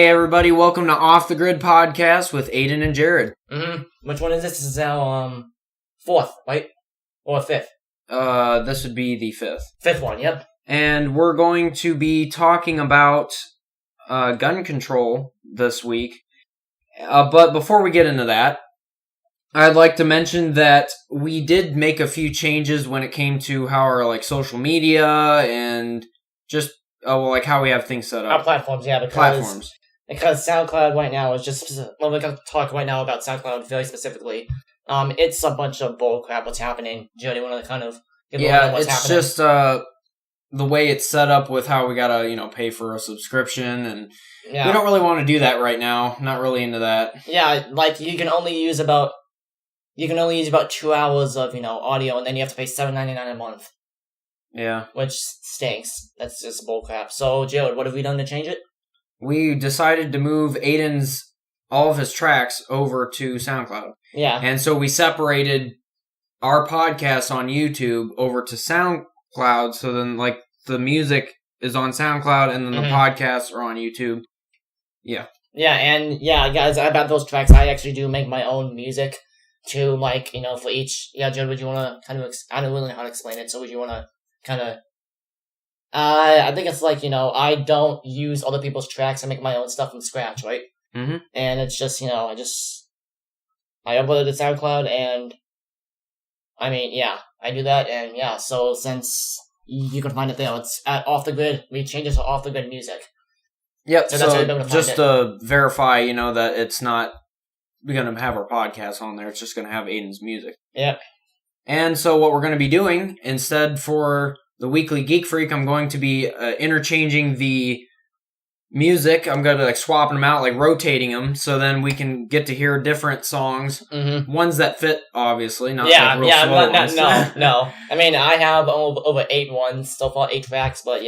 Hey everybody, welcome to Off the Grid Podcast with Aiden and Jared. Which one is this? This is our, fourth, right? Or fifth? This would be the fifth. Fifth one, yep. And we're going to be talking about gun control this week. But before we get into that, I'd like to mention that we did make a few changes when it came to how our social media and just how we have things set up. Our platforms, yeah, because SoundCloud right now is just, we're going to talk right now about SoundCloud very specifically. It's a bunch of bull crap what's happening. Do you want to kind of give what's happening? Just the way it's set up with how we gotta, pay for a subscription, and we don't really want to do that right now. Not really into that. Yeah, you can only use about 2 hours of, audio, and then you have to pay $7.99 a month. Yeah. Which stinks. That's just bullcrap. So, Jared, what have we done to change it? We decided to move all of his tracks over to SoundCloud. Yeah. And so we separated our podcast on YouTube over to SoundCloud, so then, the music is on SoundCloud, and then the podcasts are on YouTube. Yeah. Yeah, and, guys, about those tracks, I actually do make my own music to, for each... Yeah, Jared, would you want to kind of... I don't really know how to explain it, so would you want to kind of... I think it's I don't use other people's tracks. I make my own stuff from scratch, right? Mm-hmm. And it's just, I uploaded to SoundCloud, and I do that, and so since you can find it there, it's at Off the Grid. We changed it to Off the Grid Music. Yep, so that's how you're able to just find it. To verify, that it's not going to have our podcast on there, it's just going to have Aiden's music. Yep. And so what we're going to be doing, instead for the Weekly Geek Freak, I'm going to be interchanging the music. I'm going to swapping them out, rotating them, so then we can get to hear different songs. Mm-hmm. Ones that fit, obviously, not real slow ones. No. I have over 8 ones, so far 8 tracks, but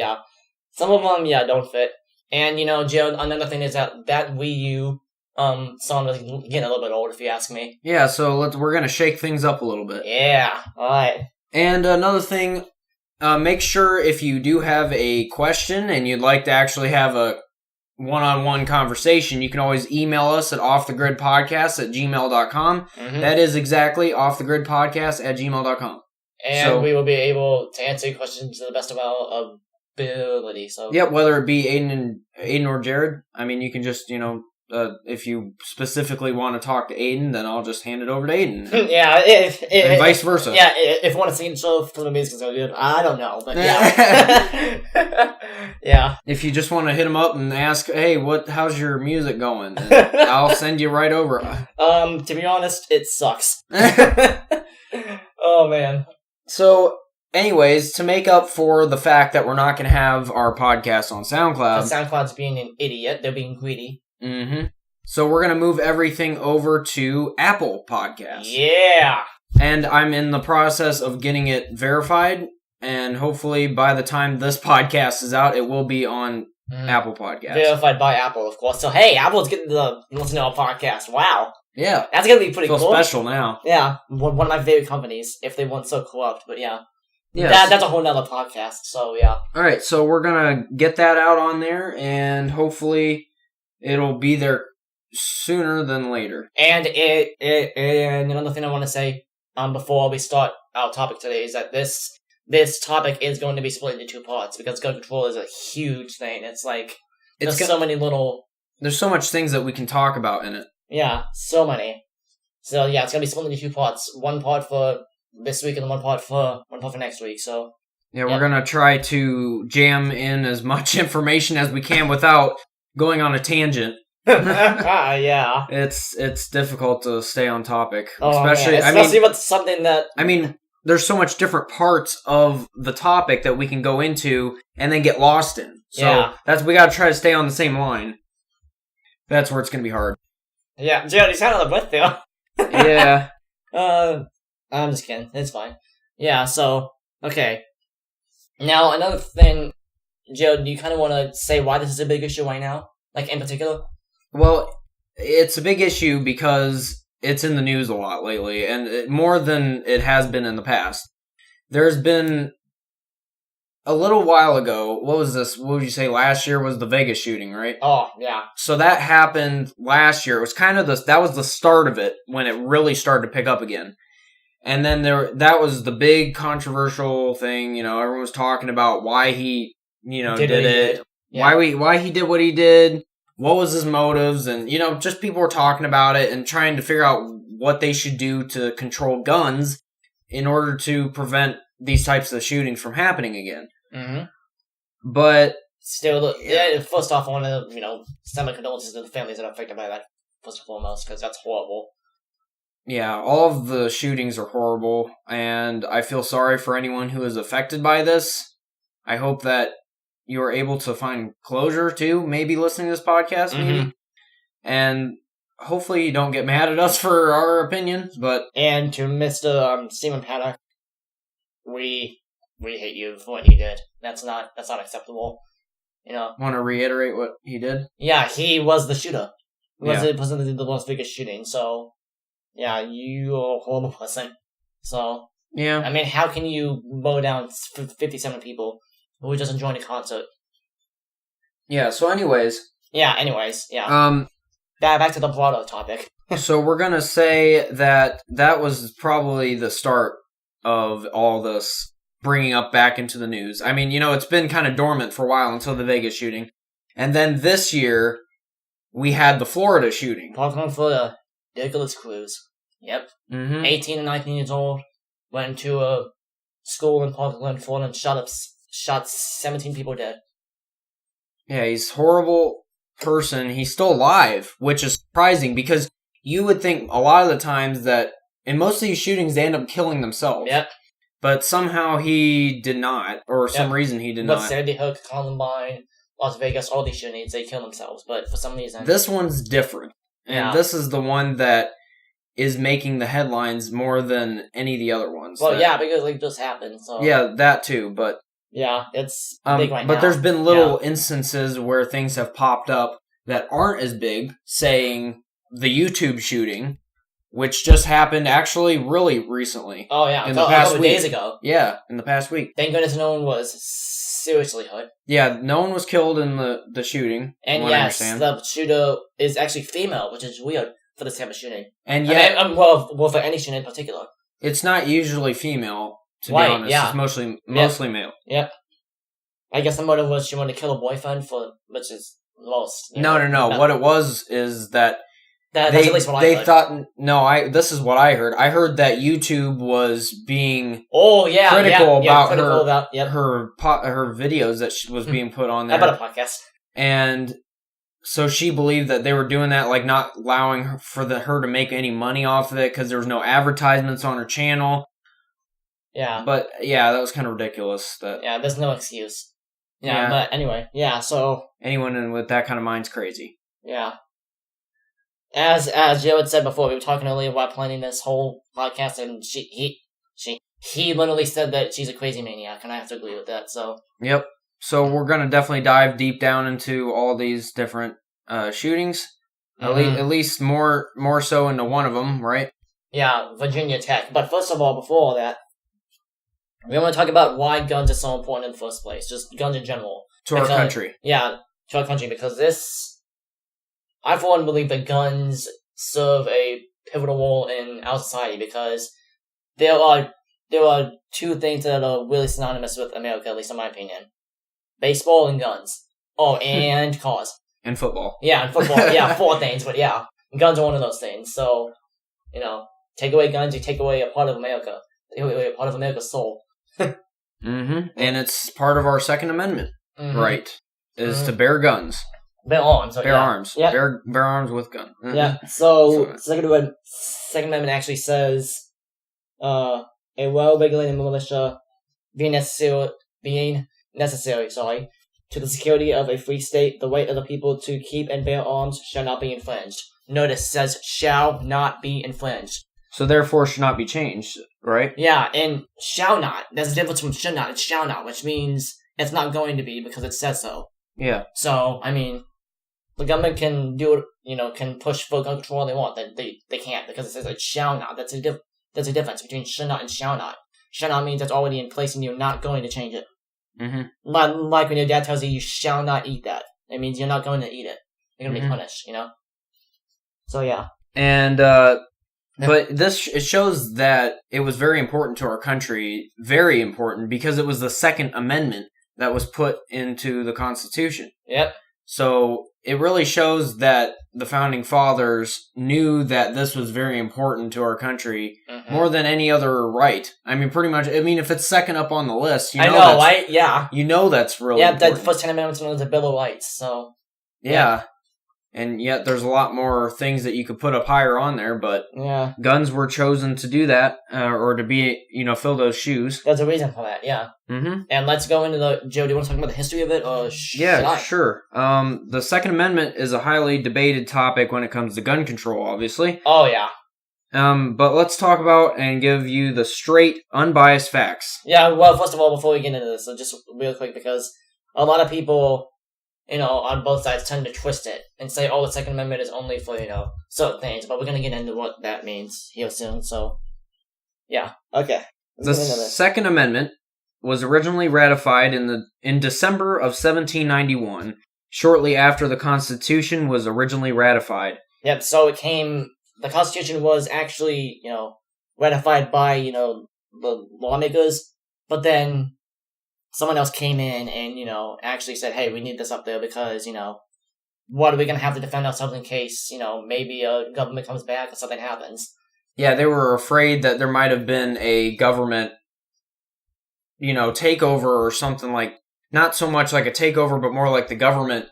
some of them, don't fit. And, Joe, another thing is that Wii U song is getting a little bit old, if you ask me. Yeah, so we're going to shake things up a little bit. Yeah, alright. And another thing, make sure if you do have a question and you'd like to actually have a one-on-one conversation, you can always email us at offthegridpodcast@gmail.com. Mm-hmm. That is exactly offthegridpodcast@gmail.com. And we will be able to answer your questions to the best of our ability. So whether it be Aiden or Jared, you can just, if you specifically want to talk to Aiden, then I'll just hand it over to Aiden. And vice versa. Yeah, if you want to see the show for the music is so good, I don't know, but yeah. Yeah. If you just want to hit him up and ask, hey, how's your music going? And I'll send you right over. To be honest, it sucks. Oh, man. So, anyways, to make up for the fact that we're not going to have our podcast on SoundCloud. Because SoundCloud's being an idiot. They're being greedy. Mm-hmm. So we're going to move everything over to Apple Podcasts. Yeah! And I'm in the process of getting it verified, and hopefully by the time this podcast is out, it will be on Apple Podcasts. Verified by Apple, of course. So, hey, Apple's getting to listen to our podcast. Wow. Yeah. That's going to be pretty cool. Special now. Yeah. One of my favorite companies, if they weren't so corrupt, but yeah. Yes. That's a whole nother podcast, so yeah. Alright, so we're going to get that out on there, and hopefully it'll be there sooner than later. And and another thing I want to say before we start our topic today is that this topic is going to be split into 2 parts because gun control is a huge thing. It's so many little... There's so much things that we can talk about in it. Yeah, so many. So yeah, it's going to be split into 2 parts. 1 part for this week and 1 part for next week. So yeah, we're going to try to jam in as much information as we can without going on a tangent. Yeah. It's difficult to stay on topic. Especially with something that... there's so much different parts of the topic that we can go into and then get lost in. So we gotta try to stay on the same line. That's where it's gonna be hard. Yeah, Jared, you sound on the breath there. Yeah. I'm just kidding. It's fine. Yeah, so, okay. Now, another thing, Jared, do you kind of want to say why this is a big issue right now? In particular? Well, it's a big issue because it's in the news a lot lately, and more than it has been in the past. There's been a little while ago, what was this? What would you say last year was the Vegas shooting, right? Oh, yeah. So that happened last year. It was kind of that was the start of it when it really started to pick up again. And then that was the big controversial thing, everyone was talking about why he, did it. Yeah. Why he did what he did. What was his motives? And, just people were talking about it and trying to figure out what they should do to control guns in order to prevent these types of shootings from happening again. Mm-hmm. But still, first off, I want to, send my condolences to the families that are affected by that, first and foremost, because that's horrible. Yeah, all of the shootings are horrible, and I feel sorry for anyone who is affected by this. I hope that you are able to find closure, too, maybe listening to this podcast, maybe. And hopefully you don't get mad at us for our opinions, but... And to Mr. Stephen Paddock, we hate you for what you did. That's not acceptable. Want to reiterate what he did? Yeah, he was the shooter. He was the Las Vegas shooting, so... Yeah, you are a horrible person. So, yeah. I mean, how can you mow down 57 people who were just enjoying a concert? Yeah, so anyways. Yeah. Back to the broader topic. So we're going to say that was probably the start of all this bringing up back into the news. I mean, it's been kind of dormant for a while until the Vegas shooting. And then this year, we had the Florida shooting. Parkland, Florida. Nicholas Cruz. Yep. 18 and 19 years old. Went to a school in Parkland, Florida, and shot 17 people dead. Yeah, he's a horrible person. He's still alive, which is surprising because you would think a lot of the times that in most of these shootings they end up killing themselves. Yep. But somehow he did not, or some reason he did not. But Sandy Hook, Columbine, Las Vegas, all these shootings, they kill themselves. But for some reason... This one's different. And this is the one that is making the headlines more than any of the other ones. Well, because it just happened. So. Yeah, that too, but... Yeah, it's big right now. But there's been little instances where things have popped up that aren't as big, saying the YouTube shooting, which just happened actually really recently. Oh, yeah, a couple days ago. Yeah, in the past week. Thank goodness no one was seriously hurt. Yeah, no one was killed in the shooting. And yes, the shooter is actually female, which is weird for this type of shooting. And yet... well, for any shooting in particular. It's not usually female, to be honest. Yeah. It's mostly male. Yep. I guess the motive was she wanted to kill a boyfriend, which is most... No. What it was is that... That's at least what I heard. They thought... this is what I heard. I heard that YouTube was being critical about her videos that was being put on there. About a podcast. And so she believed that they were doing that, like not allowing her to make any money off of it because there was no advertisements on her channel. Yeah. But, that was kind of ridiculous. There's no excuse. Yeah, but anyway, so... Anyone with that kind of mind's crazy. Yeah. As Jared said before, we were talking earlier while planning this whole podcast, and he literally said that she's a crazy maniac, and I have to agree with that, so... Yep. So we're going to definitely dive deep down into all these different shootings. At least more so into one of them, right? Yeah, Virginia Tech. But first of all, before all that, we want to talk about why guns are so important in the first place. Just guns in general. Our country. Yeah, to our country, because I for one believe that guns serve a pivotal role in our society, because there are two things that are really synonymous with America, at least in my opinion. Baseball and guns. Oh, and cars. And football. Yeah, and football. Yeah, 4 things, but yeah. Guns are one of those things. So, take away guns, you take away a part of America. Take away a part of America's soul. And it's part of our Second Amendment, right? Is to bear guns. Bear arms. Bear arms. Yep. Bear arms with gun. Yeah, so Second Amendment actually says, a well-regulated militia being necessary to the security of a free state, the right of the people to keep and bear arms shall not be infringed. Notice, says shall not be infringed. So therefore should not be changed, right? Yeah, and shall not. There's a difference from should not and shall not, which means it's not going to be because it says so. Yeah. So, I mean, the government can do it, can push for gun control all they want. They can't because it says it shall not. There's a difference between should not and shall not. Shall not means it's already in place and you're not going to change it. Mm-hmm. Like when your dad tells you shall not eat that. It means you're not going to eat it. You're going to be punished, So, yeah. And, but it shows that it was very important to our country, very important, because it was the Second Amendment that was put into the Constitution. Yep. So it really shows that the Founding Fathers knew that this was very important to our country more than any other right. I mean, pretty much, if it's second up on the list, right? Yeah. You know that's really important. Yeah, the first 10 amendments known as the Bill of Rights, so... Yeah. And yet there's a lot more things that you could put up higher on there, but guns were chosen to do that, or to be, fill those shoes. There's a reason for that, yeah. Mm-hmm. And let's go into Joe, do you want to talk about the history of it, or sure. The Second Amendment is a highly debated topic when it comes to gun control, obviously. Oh, yeah. But let's talk about and give you the straight, unbiased facts. Yeah, well, first of all, before we get into this, so just real quick, because a lot of people... on both sides tend to twist it and say, the Second Amendment is only for, certain things, but we're going to get into what that means here soon, so, yeah. Okay. The Second Amendment was originally ratified in December of 1791, shortly after the Constitution was originally ratified. Yep, so the Constitution was actually, ratified by, the lawmakers, but then someone else came in and, actually said, hey, we need this up there because, what are we going to have to defend ourselves in case, maybe a government comes back or something happens? Yeah, they were afraid that there might have been a government, takeover or something like, not so much like a takeover, but more like the government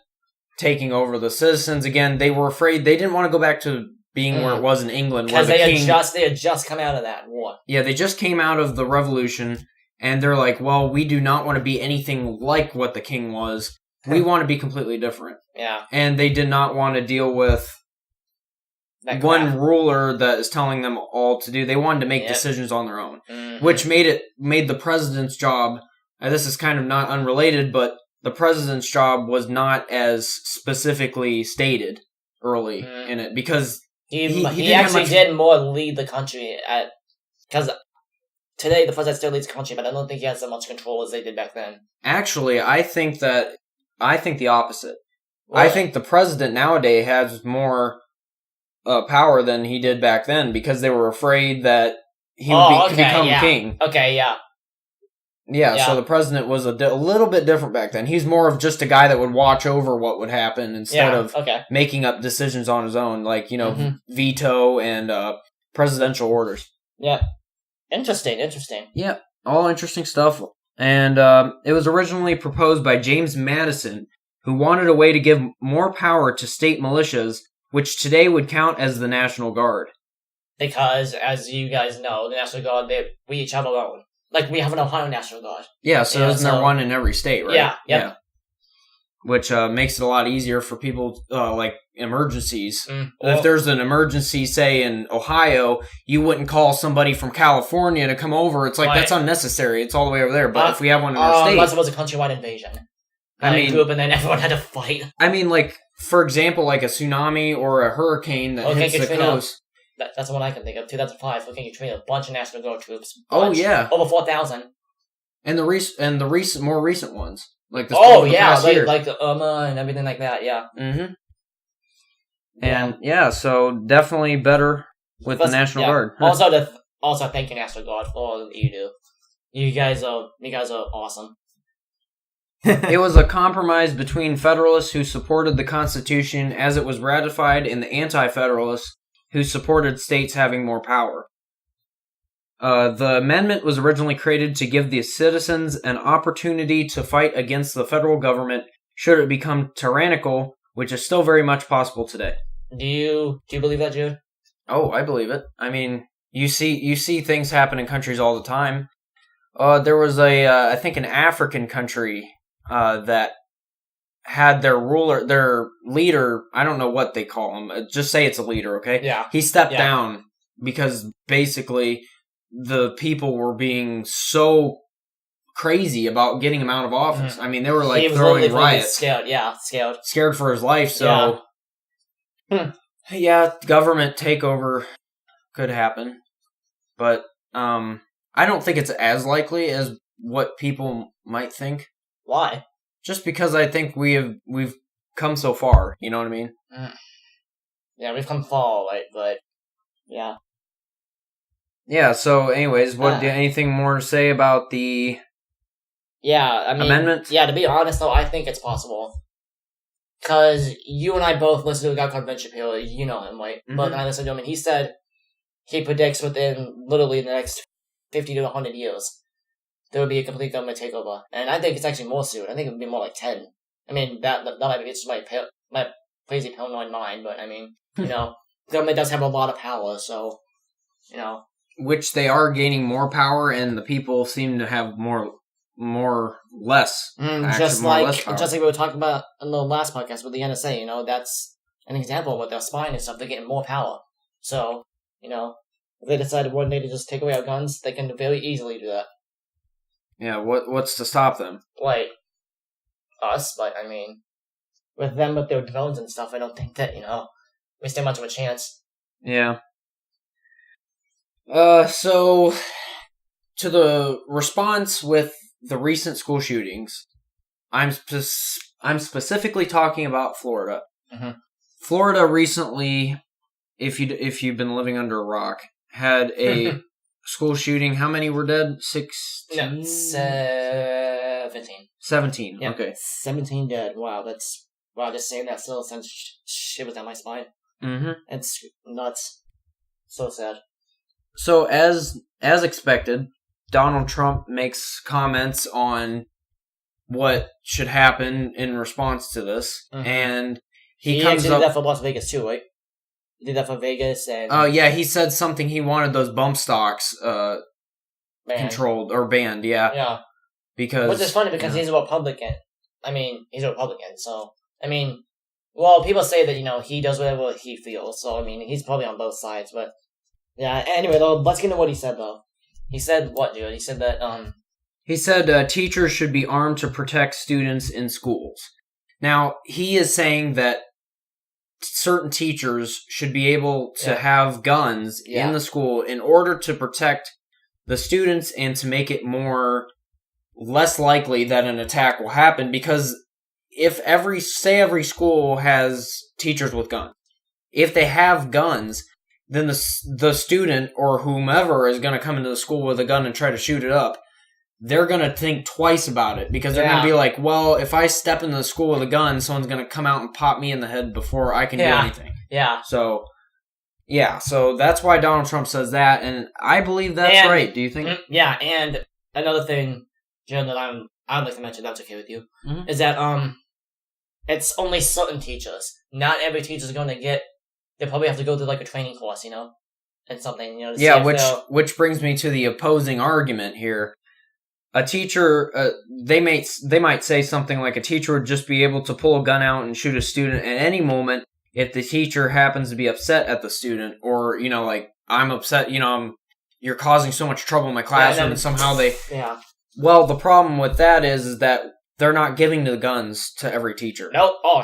taking over the citizens again. They were afraid, they didn't want to go back to being where it was in England. Because they had just come out of that war. Yeah, they just came out of the revolution. And they're like, well, we do not want to be anything like what the king was. We want to be completely different. Yeah. And they did not want to deal with one ruler that is telling them all to do. They wanted to make decisions on their own, which made the president's job, and this is kind of not unrelated, but the president's job was not as specifically stated early in it, because he actually did more lead the country because today, the president still leads the country, but I don't think he has as much control as they did back then. Actually, I think the opposite. What? I think the president nowadays has more power than he did back then because they were afraid that he would become king. Okay, yeah. Yeah, so the president was a little bit different back then. He's more of just a guy that would watch over what would happen instead of making up decisions on his own, like, veto and presidential orders. Yeah. Interesting. Yeah, all interesting stuff. And it was originally proposed by James Madison, who wanted a way to give more power to state militias, which today would count as the National Guard. Because, as you guys know, the National Guard, we each have our own. Like, we have an Ohio National Guard. Yeah, so isn't there one in every state, right? Yeah. Which makes it a lot easier for people, like emergencies. If there's an emergency, say, in Ohio, you wouldn't call somebody from California to come over. It's like, that's unnecessary. It's all the way over there. But if we have one in our state... Unless it was a countrywide invasion. Group, and then everyone had to fight. I mean, like, for example, like a tsunami or a hurricane that hits the coast. That's the one I can think of. 2005, Hurricane Katrina, a bunch of National Guard troops. Yeah. Over 4,000. And the more recent ones. Like the like the Irma and everything like that, yeah. Mm-hmm. And so definitely better with the National Guard. Also thank you, National Guard, for all that you do. You guys are awesome. It was a compromise between Federalists who supported the Constitution as it was ratified and the Anti-Federalists who supported states having more power. The amendment was originally created to give the citizens an opportunity to fight against the federal government should it become tyrannical, which is still very much possible today. Do you believe that, Jude? Oh, I believe it. I mean, you see things happen in countries all the time. There was I think an African country that had their leader, I don't know what they call him, just say it's a leader, okay? Yeah. He stepped down because basically the people were being so crazy about getting him out of office. Mm-hmm. I mean, they were like throwing riots. Scared for his life, so... Yeah, government takeover could happen. But I don't think it's as likely as what people might think. Why? Just because I think we've come so far. You know what I mean? Yeah, we've come far, right? But yeah. Yeah. So, anyways, anything more to say about the? Yeah, I mean, amendment? Yeah, to be honest though, I think it's possible. Because you and I both listened to a guy called Ben Shapiro. You know him, right? Mm-hmm. But I listened to him, and he said he predicts within literally the next 50 to 100 years there would be a complete government takeover. And I think it's actually more soon. I think it would be more like 10. I mean, that might be just my crazy paranoid mind, but I mean, government does have a lot of power, so, Which they are gaining more power, and the people seem to have less. Just like we were talking about in the last podcast with the NSA, that's an example of what they're spying and stuff. They're getting more power. So, if they decided one day to just take away our guns, they can very easily do that. Yeah, what's to stop them? Like, us, but I mean, with their drones and stuff, I don't think that, we stand much of a chance. Yeah. So, to the response with the recent school shootings, I'm specifically talking about Florida. Mm-hmm. Florida recently, if you've been living under a rock, had a school shooting. How many were dead? 16? No, 17. 17. Yeah, okay. 17 dead. Wow, just saying that still sends shivers down my spine. Mm-hmm. It's nuts. So sad. So as expected, Donald Trump makes comments on what should happen in response to this, and he comes actually did that for Las Vegas too, right? He did that for Vegas, and yeah, he said something. He wanted those bump stocks controlled or banned. Yeah, because which is funny because he's a Republican. I mean, he's a Republican, so I mean, well, people say that he does whatever he feels. So I mean, he's probably on both sides, but yeah. Anyway, though, let's get into what he said though. He said what, dude? He said that He said teachers should be armed to protect students in schools. Now, he is saying that certain teachers should be able to have guns in the school in order to protect the students and to make it less likely that an attack will happen, because if every school has teachers with guns, if they have guns, then the student or whomever is going to come into the school with a gun and try to shoot it up, they're going to think twice about it, because they're going to be like, well, if I step into the school with a gun, someone's going to come out and pop me in the head before I can do anything. Yeah. So that's why Donald Trump says that, and I believe that's right. Do you think? Yeah, and another thing, Jim, that I'd like to mention, that's okay with you, is that it's only certain teachers. Not every teacher's going to get. They probably have to go through like a training course, and something, to which brings me to the opposing argument here. A teacher, they might say something like a teacher would just be able to pull a gun out and shoot a student at any moment if the teacher happens to be upset at the student, or like, I'm upset, you're causing so much trouble in my classroom, and somehow they. Yeah. Well, the problem with that is that they're not giving the guns to every teacher. No. Oh,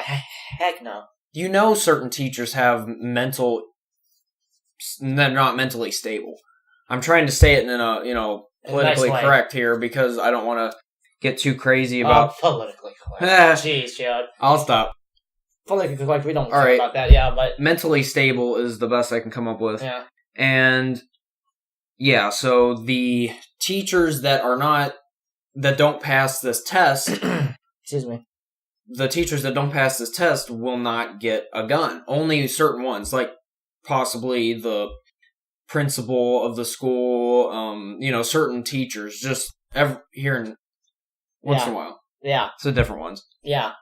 heck no. Certain teachers have they're not mentally stable. I'm trying to say it in a, politically correct here, because I don't want to get too crazy about... politically correct. Jeez, Jared. I'll stop. Politically correct, we don't care about that, but... Mentally stable is the best I can come up with. Yeah. And, so the teachers that don't pass this test... Excuse me. The teachers that don't pass this test will not get a gun. Only certain ones, like possibly the principal of the school, certain teachers, just here and once in a while. Yeah. So different ones. Yeah.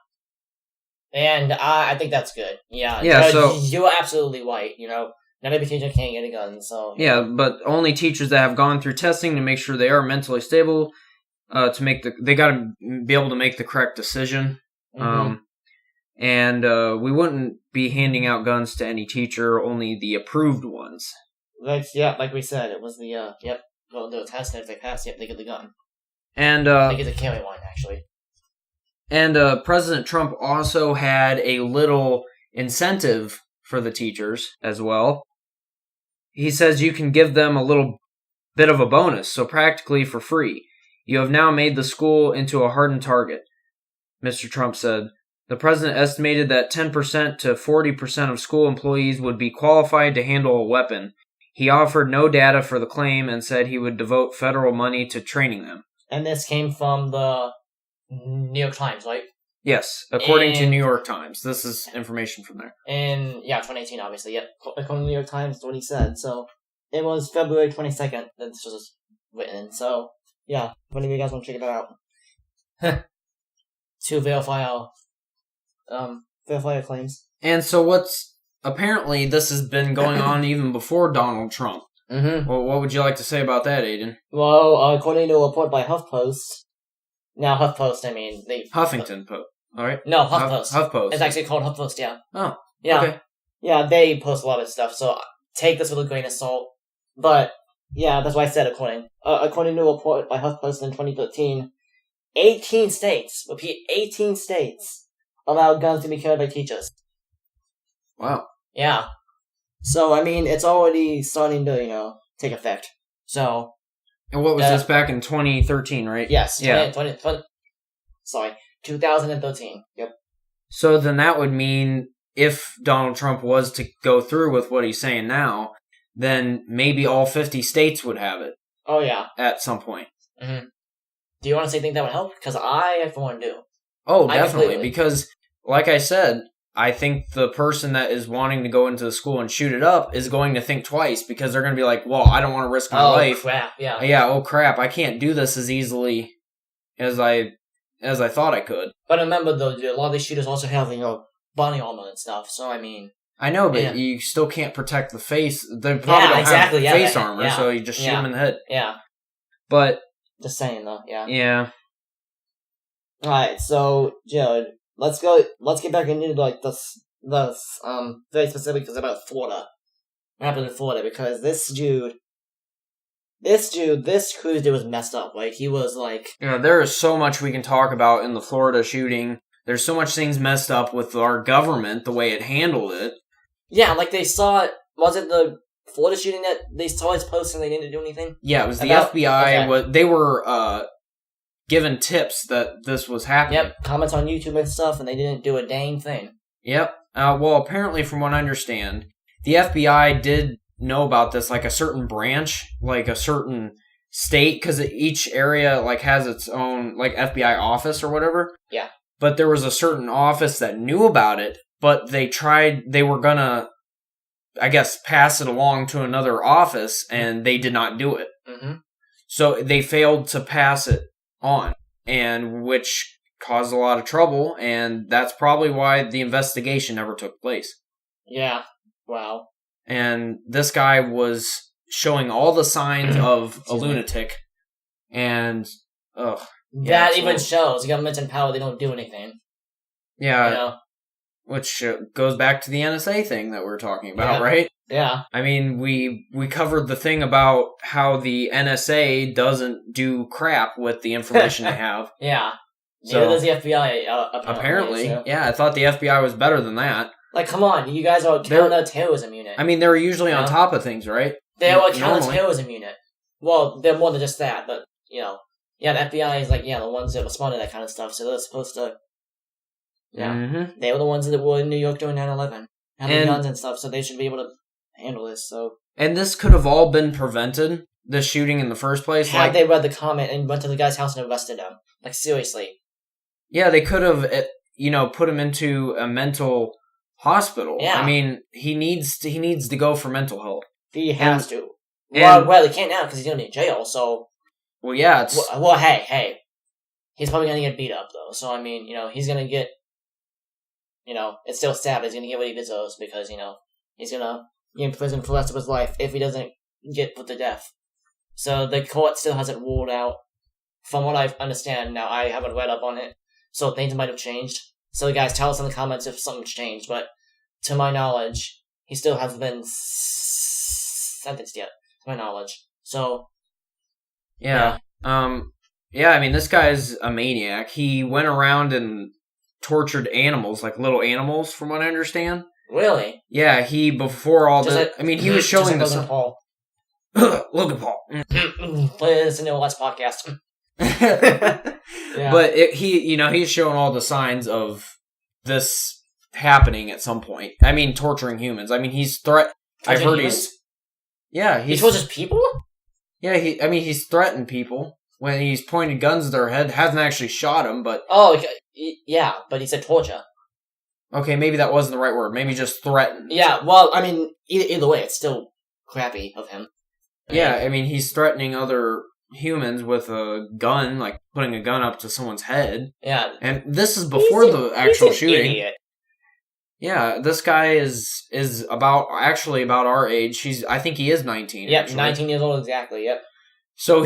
And I think that's good. Yeah. Yeah, so... You're absolutely right, Not every teacher can get a gun, so... Yeah, but only teachers that have gone through testing to make sure they are mentally stable, they gotta be able to make the correct decision. And we wouldn't be handing out guns to any teacher, only the approved ones. Like we said, it was the, well, the test, and if they pass, they get the gun. And, they get to carry one, actually. And, President Trump also had a little incentive for the teachers as well. He says you can give them a little bit of a bonus, so practically for free. You have now made the school into a hardened target. Mr. Trump said. The president estimated that 10% to 40% of school employees would be qualified to handle a weapon. He offered no data for the claim and said he would devote federal money to training them. And this came from the New York Times, right? Yes, according to New York Times. This is information from there. In 2018, obviously. Yep, according to New York Times, that's what he said. So it was February 22nd that this was written. So yeah, when do you guys want to check it out? To verify our claims. And so apparently this has been going on even before Donald Trump. Mm-hmm. Well, what would you like to say about that, Aiden? Well, according to a report by HuffPost, now HuffPost, I mean, Huffington Post, alright? No, HuffPost. HuffPost. It's actually called HuffPost, yeah. Oh, yeah. Okay. Yeah, they post a lot of stuff, so take this with a grain of salt. But, yeah, that's why I said according. According to a report by HuffPost in 2013, 18 states, repeat, 18 states, allow guns to be carried by teachers. Wow. Yeah. So, I mean, it's already starting to, take effect. So... And what was this back in 2013, right? Yes. 2013. Yep. So then that would mean if Donald Trump was to go through with what he's saying now, then maybe all 50 states would have it. Oh, yeah. At some point. Mm-hmm. Do you honestly think that would help? Because I, for one, do. Oh, definitely. Because, like I said, I think the person that is wanting to go into the school and shoot it up is going to think twice because they're going to be like, well, I don't want to risk my life. Oh, crap, yeah. Yeah, oh, crap, I can't do this as easily as I thought I could. But remember, though, a lot of these shooters also have, body armor and stuff, so, I mean... I know, but you still can't protect the face. They probably don't have face armor, so you just shoot them in the head. Yeah. But... Just saying, though, yeah. Yeah. Alright, so, Jared... Let's get back into, this very specific things about Florida. What happened in Florida, because this cruise dude was messed up. He was, there is so much we can talk about in the Florida shooting. There's so much things messed up with our government, the way it handled it. Yeah, they saw it, was it the Florida shooting that they saw his post and they didn't do anything? Yeah, it was the FBI, okay. They were, given tips that this was happening. Yep, comments on YouTube and stuff, and they didn't do a dang thing. Yep. Well, apparently, from what I understand, the FBI did know about this, a certain branch, a certain state, because each area, has its own, FBI office or whatever. Yeah. But there was a certain office that knew about it, but they were gonna, I guess, pass it along to another office, and they did not do it. Mm-hmm. So they failed to pass it on, and which caused a lot of trouble, and that's probably why the investigation never took place. Yeah. Wow. And this guy was showing all the signs of a lunatic, and that even shows governments in power, they don't do anything. Yeah. Which goes back to the NSA thing that we're talking about, right? Yeah. I mean, we covered the thing about how the NSA doesn't do crap with the information they have. Yeah. Neither does the FBI, apparently. Yeah, I thought the FBI was better than that. Come on, you guys are counter-terrorism unit. I mean, they were usually on top of things, right? They were a counter-terrorism unit. Well, they're more than just that, but, yeah, the FBI is, the ones that respond to that kind of stuff, so they're supposed to... Yeah. Mm-hmm. They were the ones that were in New York during 9/11. Having guns and stuff, so they should be able to handle this, so... And this could have all been prevented, this shooting in the first place. Had they read the comment and went to the guy's house and arrested him. Seriously. Yeah, they could have, put him into a mental hospital. Yeah. I mean, he needs to go for mental health. He has to. Well, he can't now because he's going to be in jail, so... Well, yeah, it's... Well, hey. He's probably going to get beat up, though, so, I mean, he's going to get... it's still sad, but he's going to get what he deserves because, he's going to be in prison for the rest of his life if he doesn't get put to death. So the court still hasn't ruled out, from what I understand now, I haven't read up on it, so things might have changed. So guys, tell us in the comments if something's changed, but to my knowledge, he still hasn't been sentenced yet, to my knowledge. So, yeah. I mean, this guy's a maniac. He went around and tortured animals, little animals, from what I understand. Really? Yeah, before all this... he was showing Logan Paul. Logan Paul. Play this in the last podcast. Yeah. But he's showing all the signs of this happening at some point. I mean, torturing humans. I mean, he's I've heard humans? he tortures people? Yeah, he's threatened people when he's pointed guns at their head. Hasn't actually shot them, but Oh, yeah, but he said torture. okay, maybe that wasn't the right word. Maybe just threatened. Yeah, well, I mean, either way, it's still crappy of him. Yeah, I mean, he's threatening other humans with a gun, like putting a gun up to someone's head. Yeah. And this is before the actual shooting. Idiot. Yeah, this guy is about our age. I think he is 19. Yep, actually. 19 years old exactly, yep. So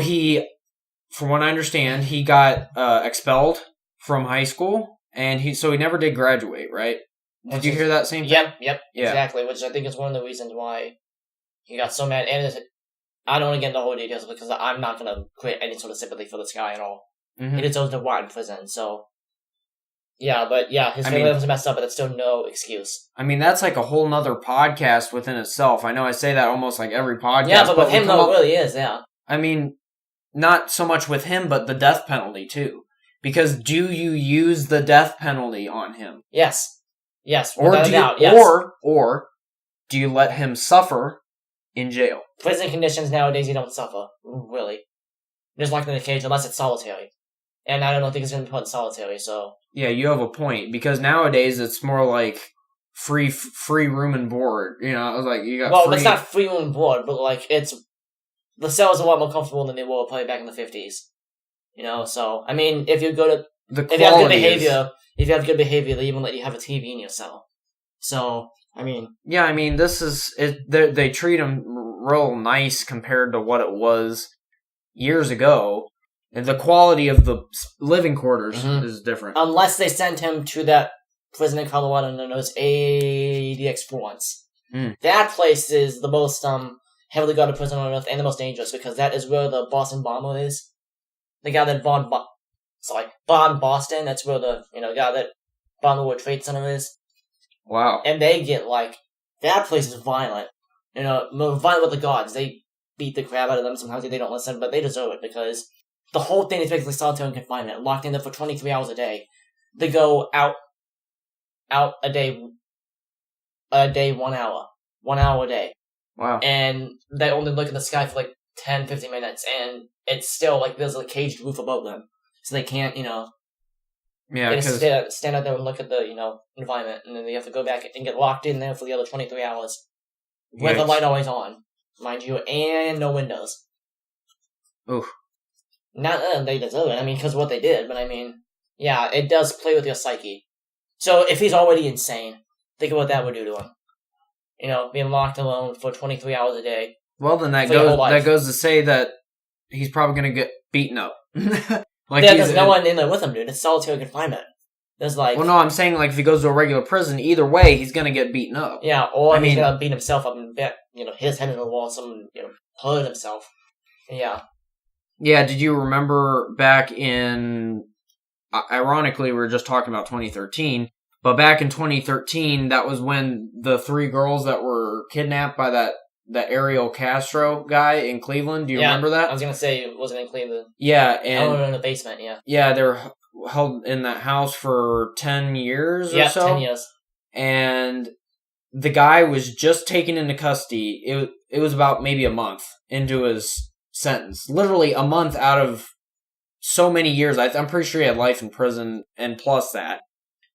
from what I understand, he got expelled from high school. And he never did graduate, right? Did you hear that same thing? Yep, yeah. Exactly, which I think is one of the reasons why he got so mad. And I don't want to get into the whole details because I'm not going to create any sort of sympathy for this guy at all. Mm-hmm. He deserves to rot in prison, so... Yeah, but yeah, his family was messed up, but that's still no excuse. I mean, that's like a whole nother podcast within itself. I know I say that almost like every podcast. Yeah, but with him, though, it really is, yeah. I mean, not so much with him, but the death penalty, too. Because do you use the death penalty on him? Yes. Or do you let him suffer in jail? Prison conditions nowadays, you don't suffer, really. You're just locked in a cage unless it's solitary. And I don't think it's going to be put in solitary, so... Yeah, you have a point. Because nowadays, it's more like free room and board. You know, I was like, you got Well, it's not free room and board, but like, it's... The cells are a lot more comfortable than they were probably back in the 50s. You know, so, I mean, if you go to... If you have good behavior, they even let you have a TV in your cell. So, I mean... Yeah, I mean, this is... They treat him real nice compared to what it was years ago. And the quality of the living quarters is different. Unless they send him to that prison in Colorado known as ADX Florence. That place is the most heavily guarded prison on Earth and the most dangerous because that is where the Boston bomber is. The guy that bombed Boston, that's where the guy that bombed the World Trade Center is. Wow. And they get, that place is violent. Violent with the gods. They beat the crap out of them. Sometimes they don't listen, but they deserve it because the whole thing is basically solitary confinement. Locked in there for 23 hours a day. They go out a day, 1 hour. 1 hour a day. Wow. And they only look at the sky for 10, 15 minutes, and it's still there's a caged roof above them. So they can't, Yeah, they just stand out there and look at the, environment, and then they have to go back and get locked in there for the other 23 hours. With the light always on, mind you, and no windows. Oof. Not that they deserve it, because of what they did, but yeah, it does play with your psyche. So if he's already insane, think of what that would do to him. Being locked alone for 23 hours a day. Well, then that goes to say that he's probably going to get beaten up. There's no one in there with him, dude. It's solitary confinement. There's Well, no, I'm saying if he goes to a regular prison, either way, he's going to get beaten up. Yeah, or he's going to beat himself up and bet, his head in the wall, someone, hurt himself. Yeah. Yeah, did you remember back in... Ironically, we were just talking about 2013, but back in 2013, that was when the 3 girls that were kidnapped by that Ariel Castro guy in Cleveland. Do you remember that? I was going to say it wasn't in Cleveland. Yeah, and... in the basement, yeah. Yeah, they were held in that house for 10 years or so. 10 years. And the guy was just taken into custody. It was about maybe a month into his sentence. Literally a month out of so many years. I'm pretty sure he had life in prison and plus that.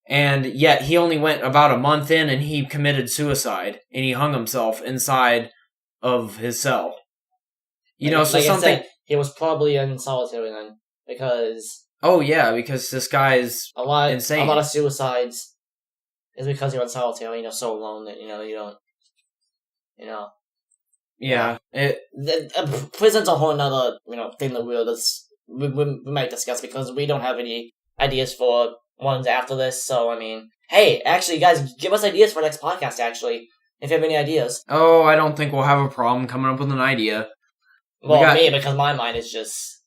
And yet he only went about a month in and he committed suicide. And he hung himself inside of his cell. So something... I said, he was probably in solitary then. Because... Oh, yeah, because this guy's insane. A lot of suicides is because you're in solitary, so alone that, you don't... Yeah. Prison's a whole nother, thing that we might discuss because we don't have any ideas for ones after this, so, hey, actually, guys, give us ideas for next podcast, actually, if you have any ideas. Oh, I don't think we'll have a problem coming up with an idea. Well, me, because my mind is just...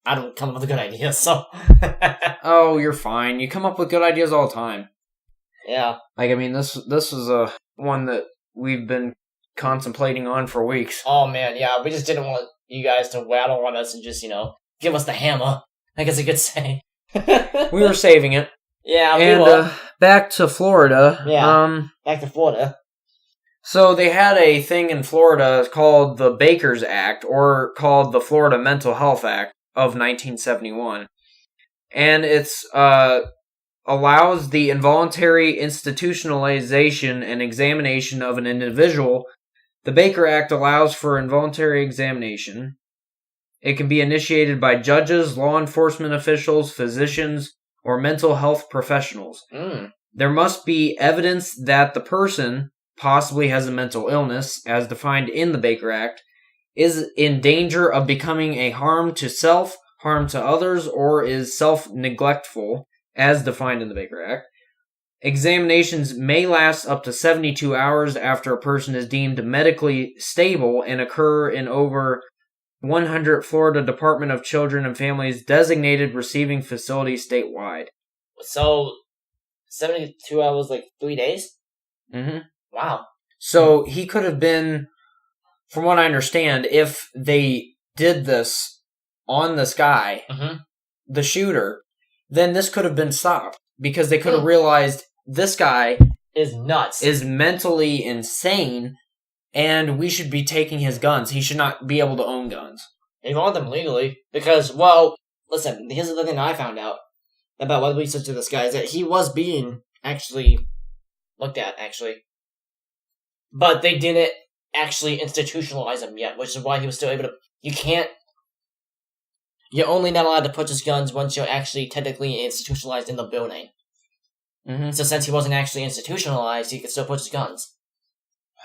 I don't come up with a good idea, so... Oh, you're fine. You come up with good ideas all the time. Yeah. This is a one that we've been contemplating on for weeks. Oh, man, yeah. We just didn't want you guys to rattle on us and just, give us the hammer. I guess you could say. We were saving it. Yeah, we And were. back to Florida. Yeah. Back to Florida. So they had a thing in Florida called the Baker's Act, or called the Florida Mental Health Act of 1971. And it's allows the involuntary institutionalization and examination of an individual. The Baker Act allows for involuntary examination. It can be initiated by judges, law enforcement officials, physicians, or mental health professionals. There must be evidence that the person possibly has a mental illness, as defined in the Baker Act, is in danger of becoming a harm to self, harm to others, or is self-neglectful, as defined in the Baker Act. Examinations may last up to 72 hours after a person is deemed medically stable and occur in over 100 Florida Department of Children and Families designated receiving facilities statewide. So, 72 hours, like 3 days? Mm-hmm. Wow. So he could have been, from what I understand, if they did this on this guy, the shooter, then this could have been stopped. Because they could have realized this guy is nuts. Is mentally insane, and we should be taking his guns. He should not be able to own guns. They want them legally. Because, well, listen, here's the thing I found out about what research to this guy is that he was being actually looked at, actually. But they didn't actually institutionalize him yet, which is why he was still able to... You're only not allowed to purchase guns once you're actually technically institutionalized in the building. So since he wasn't actually institutionalized, he could still purchase guns.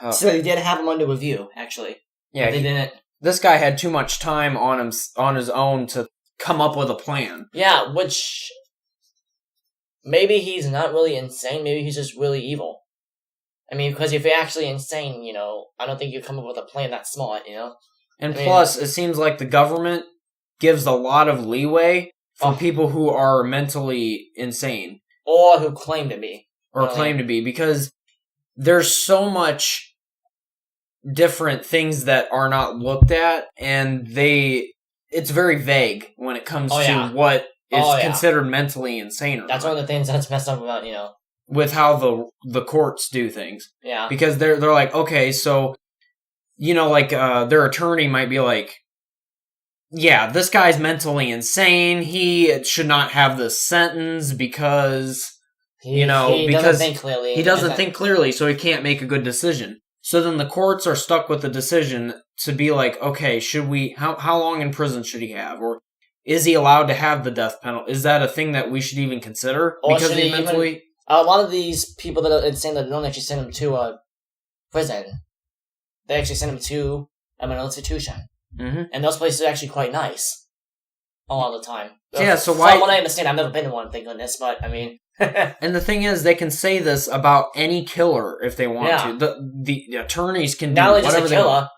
Oh. So they did have him under review, actually. Yeah, they didn't. This guy had too much time on his own to come up with a plan. Yeah, which maybe he's not really insane. Maybe he's just really evil. I mean, because if you're actually insane, I don't think you'd come up with a plan that smart, And plus, it seems like the government gives a lot of leeway for people who are mentally insane. Or who claim to be. Claim to be, because there's so much different things that are not looked at, and it's very vague when it comes to what is considered mentally insane. That's one of the things that's messed up about, with how the courts do things. Yeah. Because they're like, okay, so, their attorney might be like, yeah, this guy's mentally insane. He should not have this sentence because, he doesn't think clearly. He doesn't think clearly, so he can't make a good decision. So then the courts are stuck with the decision to be like, okay, how long in prison should he have? Or is he allowed to have the death penalty? Is that a thing that we should even consider? Or because he mentally... a lot of these people that are insane that don't actually send him to a prison. They actually send him to a mental institution. And those places are actually quite nice. A lot of the time. Yeah, so why... From what I understand, I've never been to one, thank goodness, but, I mean... And the thing is, they can say this about any killer if they want to. The attorneys can do whatever they want. Not only just a killer,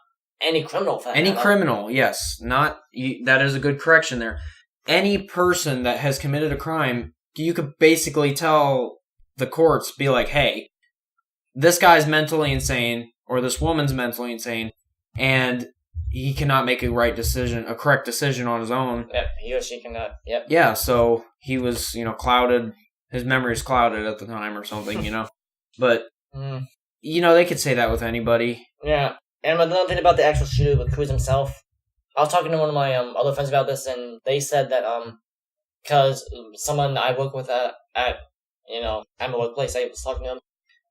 any criminal. Any criminal, yes. That is a good correction there. Any person that has committed a crime, you could basically tell the courts, be like, hey, this guy's mentally insane, or this woman's mentally insane, and... he cannot make a correct decision on his own. Yep, he or she cannot. Yep. Yeah, so he was, clouded. His memory's clouded at the time or something, But, they could say that with anybody. Yeah. And another thing about the actual shooter with Cruz himself, I was talking to one of my other friends about this, and they said that, because someone I work with at my workplace, I was talking to him,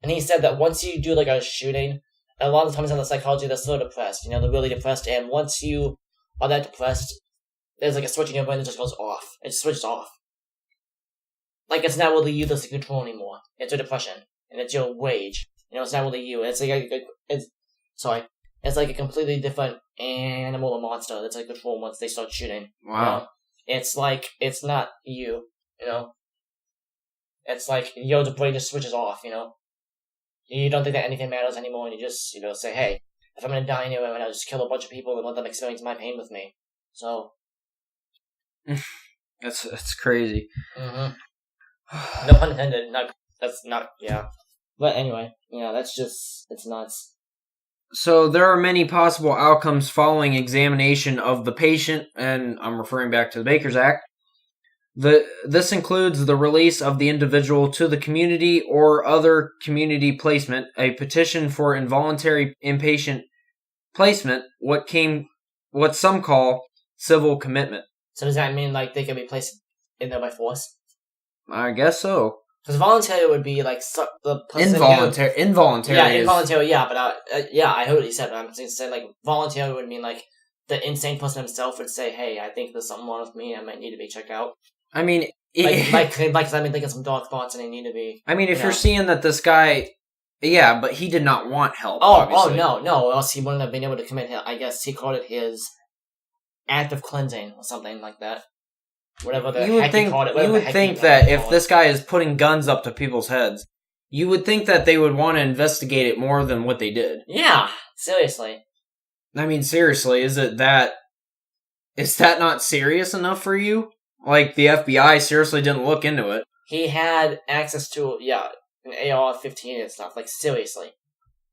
and he said that once you do, like, a shooting, a lot of times in the psychology, they're so depressed. They're really depressed, and once you are that depressed, there's like a switch in your brain that just goes off. It just switches off. Like, it's not really you that's in control anymore. It's your depression, and it's your rage. It's not really you. It's like it's like a completely different animal or monster that's like control once they start shooting. Wow. It's like, it's not you, It's like, the brain just switches off, You don't think that anything matters anymore, and you just, say, hey, if I'm gonna die anyway, I'm gonna just kill a bunch of people and let them experience my pain with me. So. That's crazy. No pun intended. That's not, yeah. But anyway, that's just, it's nuts. So there are many possible outcomes following examination of the patient, and I'm referring back to the Baker's Act. This includes the release of the individual to the community or other community placement, a petition for involuntary inpatient placement, what some call civil commitment. So does that mean like they can be placed in there by force? I guess so. Because voluntary would be like the involuntary. Yeah, involuntary. Yeah, but yeah, I heard what you said. But I'm saying like voluntary would mean like the insane person himself would say, "Hey, I think there's something wrong with me. I might need to be checked out." I mean, like I've been thinking some dark thoughts and I need to be. I mean, if you're seeing that this guy, yeah, but he did not want help. Oh no, else he wouldn't have been able to commit. I guess he called it his act of cleansing or something like that. Whatever the heck he called it. You would think that if this guy is putting guns up to people's heads, you would think that they would want to investigate it more than what they did. Yeah, seriously. I mean, seriously, is that not serious enough for you? Like, the FBI seriously didn't look into it. He had access to, an AR-15 and stuff. Like, seriously.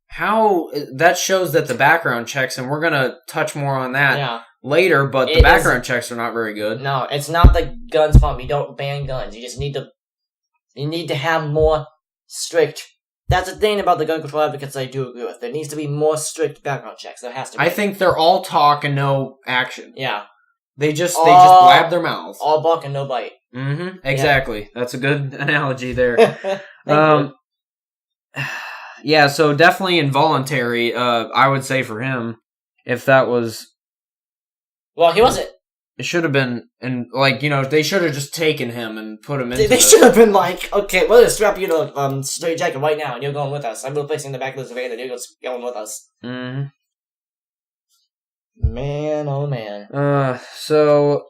How... That shows that the background checks, and we're gonna touch more on that later, but the background checks are not very good. No, it's not the guns problem. You don't ban guns. You just need to... You need to have more strict... That's the thing about the gun control advocates I do agree with. There needs to be more strict background checks. There has to be. I think they're all talk and no action. Yeah. They just blab their mouths. All bark and no bite. Mm-hmm. Exactly. Yeah. That's a good analogy there. Yeah, so definitely involuntary, I would say for him, if that was... Well, he wasn't. It should have been, they should have just taken him and put him into They should have been like, okay, we're going to strap you to a straight jacket right now, and you're going with us. I'm replacing the back of this van, and you're going with us. Mm-hmm. Man, oh man. So,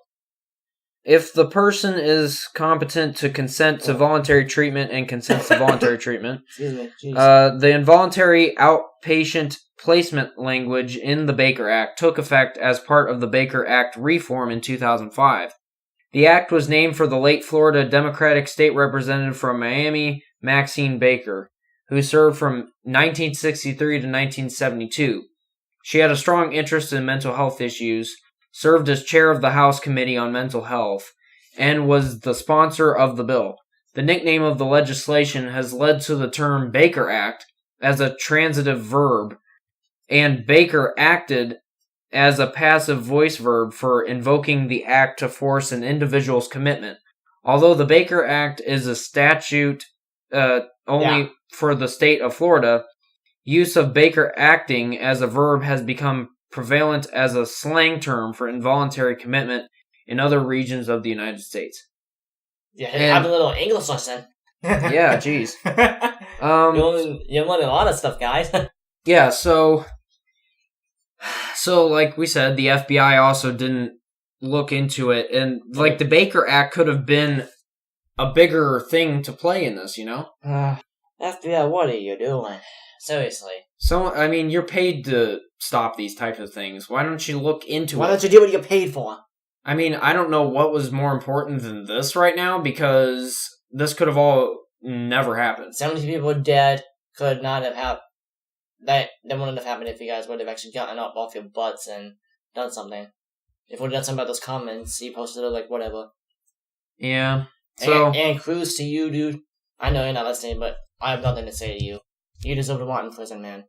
if the person is competent to consent to voluntary treatment and consents to voluntary treatment, the involuntary outpatient placement language in the Baker Act took effect as part of the Baker Act reform in 2005. The act was named for the late Florida Democratic State Representative from Miami, Maxine Baker, who served from 1963 to 1972. She had a strong interest in mental health issues, served as chair of the House Committee on Mental Health, and was the sponsor of the bill. The nickname of the legislation has led to the term Baker Act as a transitive verb, and Baker acted as a passive voice verb for invoking the act to force an individual's commitment. Although the Baker Act is a statute only for the state of Florida, use of Baker acting as a verb has become prevalent as a slang term for involuntary commitment in other regions of the United States. Yeah, have a little English lesson. Yeah, jeez. You're learning a lot of stuff, guys. Yeah, so like we said, the FBI also didn't look into it, and like the Baker Act could have been a bigger thing to play in this, you know? FBI, what are you doing? Seriously. So, I mean, you're paid to stop these types of things. Why don't you look into it? Why don't you do what you're paid for? I mean, I don't know what was more important than this right now, because this could have all never happened. 70 people dead could not have happened. That wouldn't have happened if you guys would have actually gotten up off your butts and done something. If you would have done something about those comments, you posted it, like, whatever. Yeah. So and Cruz, to you, dude. I know you're not listening, but I have nothing to say to you. You deserve to rot in prison, man.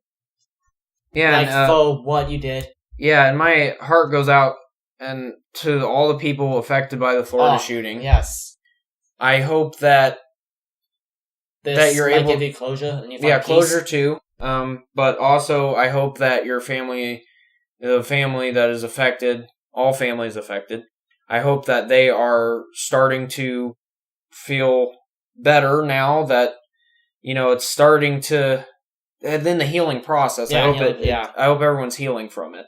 Yeah, for what you did. Yeah, and my heart goes out and to all the people affected by the Florida shooting. Yes. I hope that you're able to give you closure. And you find peace. Closure too. But also I hope that your family, the family that is affected, all families affected, I hope that they are starting to feel better now that, it's starting to, and then the healing process. Yeah, I hope everyone's healing from it.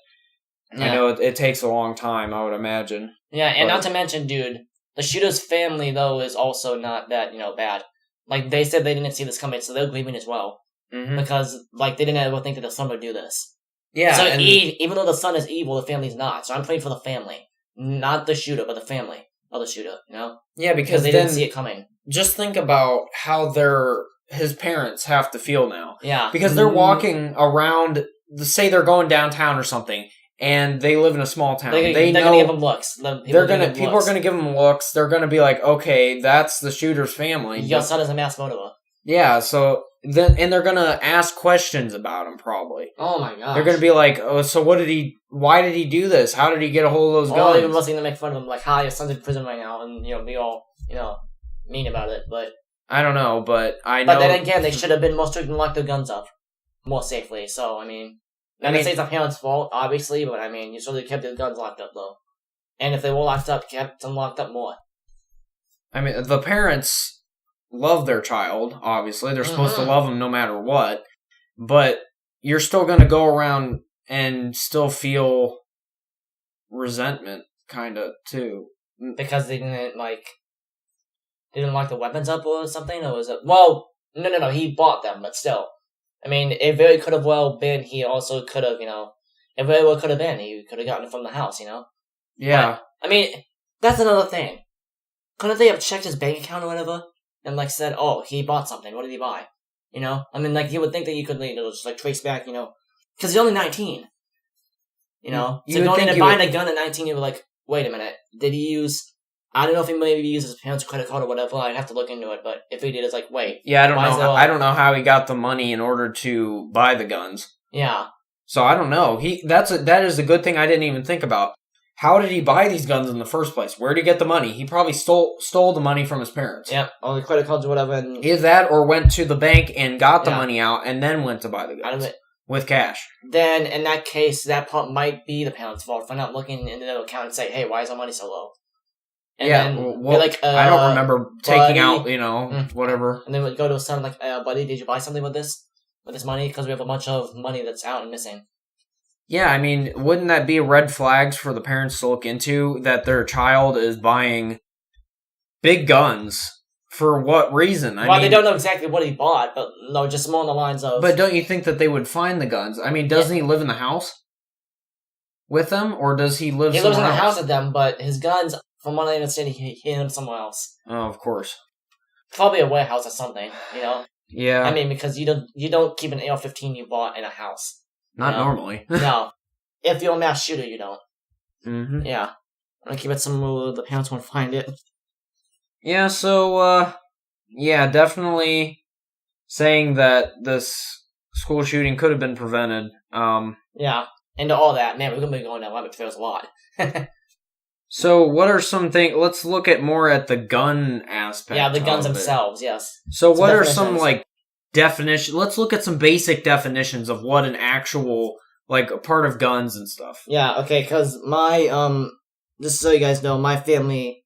Yeah. I know it takes a long time, I would imagine. Yeah, and not to mention, dude, the shooter's family, though, is also not that, bad. Like, they said they didn't see this coming, so they're grieving as well. Mm-hmm. Because, they didn't ever think that the son would do this. Yeah. So, even though the son is evil, the family's not. So I'm praying for the family. Not the shooter, but the family of the shooter, Yeah, because they didn't see it coming. Just think about how his parents have to feel now. Yeah. Because they're walking around say they're going downtown or something, and they live in a small town. They're know gonna give them looks. People are gonna give them looks. They're gonna be like, okay, that's the shooter's family. Your son is a mass murderer. Yeah, so then they're gonna ask questions about him probably. Oh my gosh. They're gonna be like, oh, so why did he do this? How did he get a hold of those guns? Or even listening to make fun of him, like, hi, your son's in prison right now, and, be all, mean about it, but... I don't know, but I know... But then again, they should have been more strict and locked their guns up more safely, so, I mean... I'm not saying it's the parents' fault, obviously, but, I mean, you should have kept their guns locked up, though. And if they were locked up, kept them locked up more. I mean, the parents love their child, obviously. They're supposed to love them no matter what. But you're still going to go around and still feel resentment, kind of, too. Because they didn't like the weapons up or something? Or was it... Well, no, he bought them, but still. I mean, it very could have well been, he also could have, it very well could have been, he could have gotten it from the house, Yeah. But, I mean, that's another thing. Couldn't they have checked his bank account or whatever? And, said, oh, he bought something, what did he buy? I mean, you would think that you could, just, trace back, because he's only 19. So going into buying a gun at 19, you'd be like, wait a minute, did he use... I don't know if he maybe used his parents' credit card or whatever. I'd have to look into it. But if he did, it's like, wait. Yeah, I don't know. I don't know how he got the money in order to buy the guns. Yeah. So I don't know. That is a good thing I didn't even think about. How did he buy these guns in the first place? Where did he get the money? He probably stole the money from his parents. Yep, all the credit cards or whatever. And... Either that or went to the bank and got the money out and then went to buy the guns with cash. Then, in that case, that part might be the parents' fault for not looking into their account and say, hey, why is our money so low? And then well, like, I don't remember taking out, whatever. And then we'd go to a son like, buddy, did you buy something with this money? Because we have a bunch of money that's out and missing. Yeah, I mean, wouldn't that be red flags for the parents to look into, that their child is buying big guns? For what reason? I mean, they don't know exactly what he bought, but no, just more on the lines of... But don't you think that they would find the guns? I mean, doesn't he live in the house with them, or does he live somewhere else? He lives in the house with them, but his guns... From what I understand, he hid them somewhere else. Oh, of course. Probably a warehouse or something, Yeah. I mean, because you don't keep an AR-15 you bought in a house. Not normally. No. If you're a mass shooter, you don't. Mm-hmm. Yeah. I keep it somewhere the parents won't find it. Yeah, so, definitely saying that this school shooting could have been prevented. Yeah. And all that, man, we're going to be going down rabbit trails a lot. So, what are some things... Let's look at more at the gun aspect. Yeah, the guns themselves, yes. So, what are some, definitions? Let's look at some basic definitions of what an actual, a part of guns and stuff. Yeah, okay, because just so you guys know, my family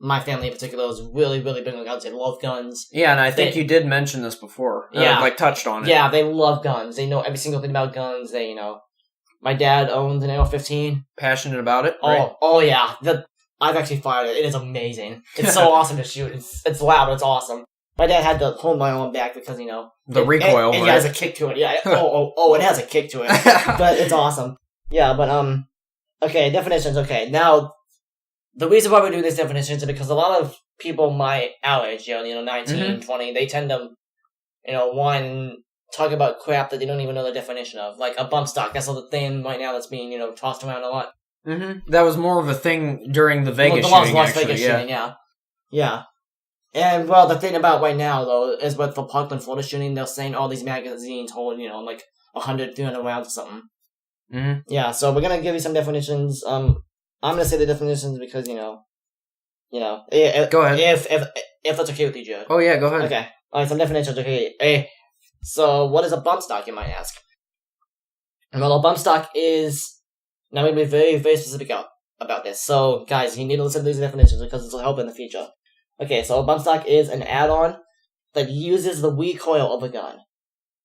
in particular is really, really big on guns. They love guns. Yeah, and I think you did mention this before. Yeah. Touched on it. Yeah, they love guns. They know every single thing about guns. They, My dad owns an AR-15. Passionate about it, right? Oh yeah. I've actually fired it. It is amazing. It's so awesome to shoot. It's loud. It's awesome. My dad had to hold my arm back because, the recoil. It has a kick to it. Yeah. It has a kick to it. But it's awesome. Yeah, but, okay, definitions. Okay, now, the reason why we do these definitions is because a lot of people our age, 19, 20, they tend to, talk about crap that they don't even know the definition of. Like a bump stock. That's the thing right now that's being, tossed around a lot. Mm-hmm. That was more of a thing during the Vegas shooting, Las Vegas shooting, yeah. Yeah. And, well, the thing about right now, though, is with the Parkland, Florida shooting, they're saying all these magazines hold, 100, 300 rounds or something. Mm-hmm. Yeah, so we're gonna give you some definitions. I'm gonna say the definitions because, go ahead. If that's okay with you, Jared. Oh, yeah, go ahead. Okay. Alright, some definitions, okay. So, what is a bump stock, you might ask? Well, a bump stock is... Now, we're going to be very, very specific about this. So, guys, you need to listen to these definitions because this will help in the future. Okay, so a bump stock is an add-on that uses the recoil of a gun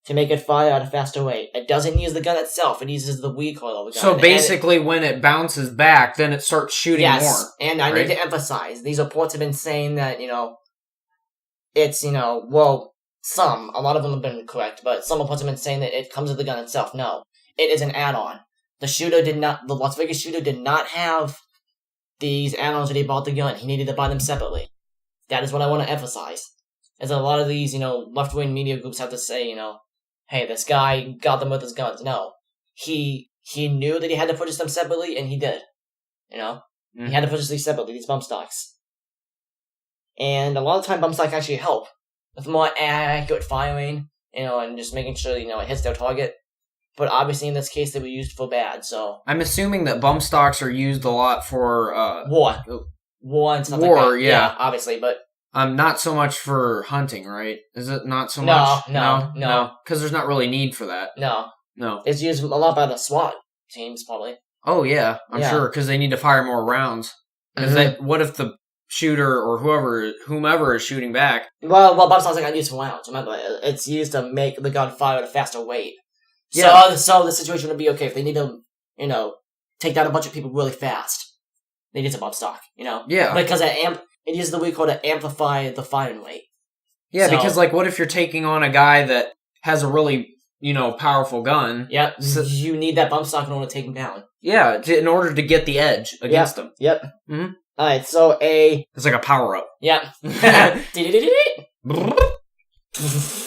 to make it fire at a faster rate. It doesn't use the gun itself, it uses the recoil of a gun. So, basically, when it bounces back, then it starts shooting more. Yes, and I need to emphasize, these reports have been saying that, it's, a lot of them have been correct, but some reports have been saying that it comes with the gun itself. No, it is an add-on. The Las Vegas shooter did not have these add-ons when he bought the gun. He needed to buy them separately. That is what I want to emphasize. As a lot of these, left-wing media groups have to say, hey, this guy got them with his guns. No. He knew that he had to purchase them separately, and he did. You know? He had to purchase these separately, these bump stocks. And a lot of time, bump stocks actually help with more accurate firing, and just making sure, it hits their target. But obviously, in this case, they were used for bad, so... I'm assuming that bump stocks are used a lot for, War and stuff like that. Yeah, obviously, but... Not so much for hunting, right? Is it not so much? No. Because there's not really need for that. No. No. It's used a lot by the SWAT teams, probably. Oh, yeah, I'm sure, because they need to fire more rounds. What if the shooter or whomever is shooting back? Well, bump stocks are not used for rounds. Remember, it's used to make the gun fire at a faster rate. Yeah. So the situation would be okay if they need to, take down a bunch of people really fast. They need to bump stock, Yeah. Because it uses the recoil to amplify the firing rate. Yeah, because, what if you're taking on a guy that has a really, powerful gun? Yep. You need that bump stock in order to take him down. Yeah, in order to get the edge against him. Yep. Mm-hmm. Alright, so It's like a power-up. Yep.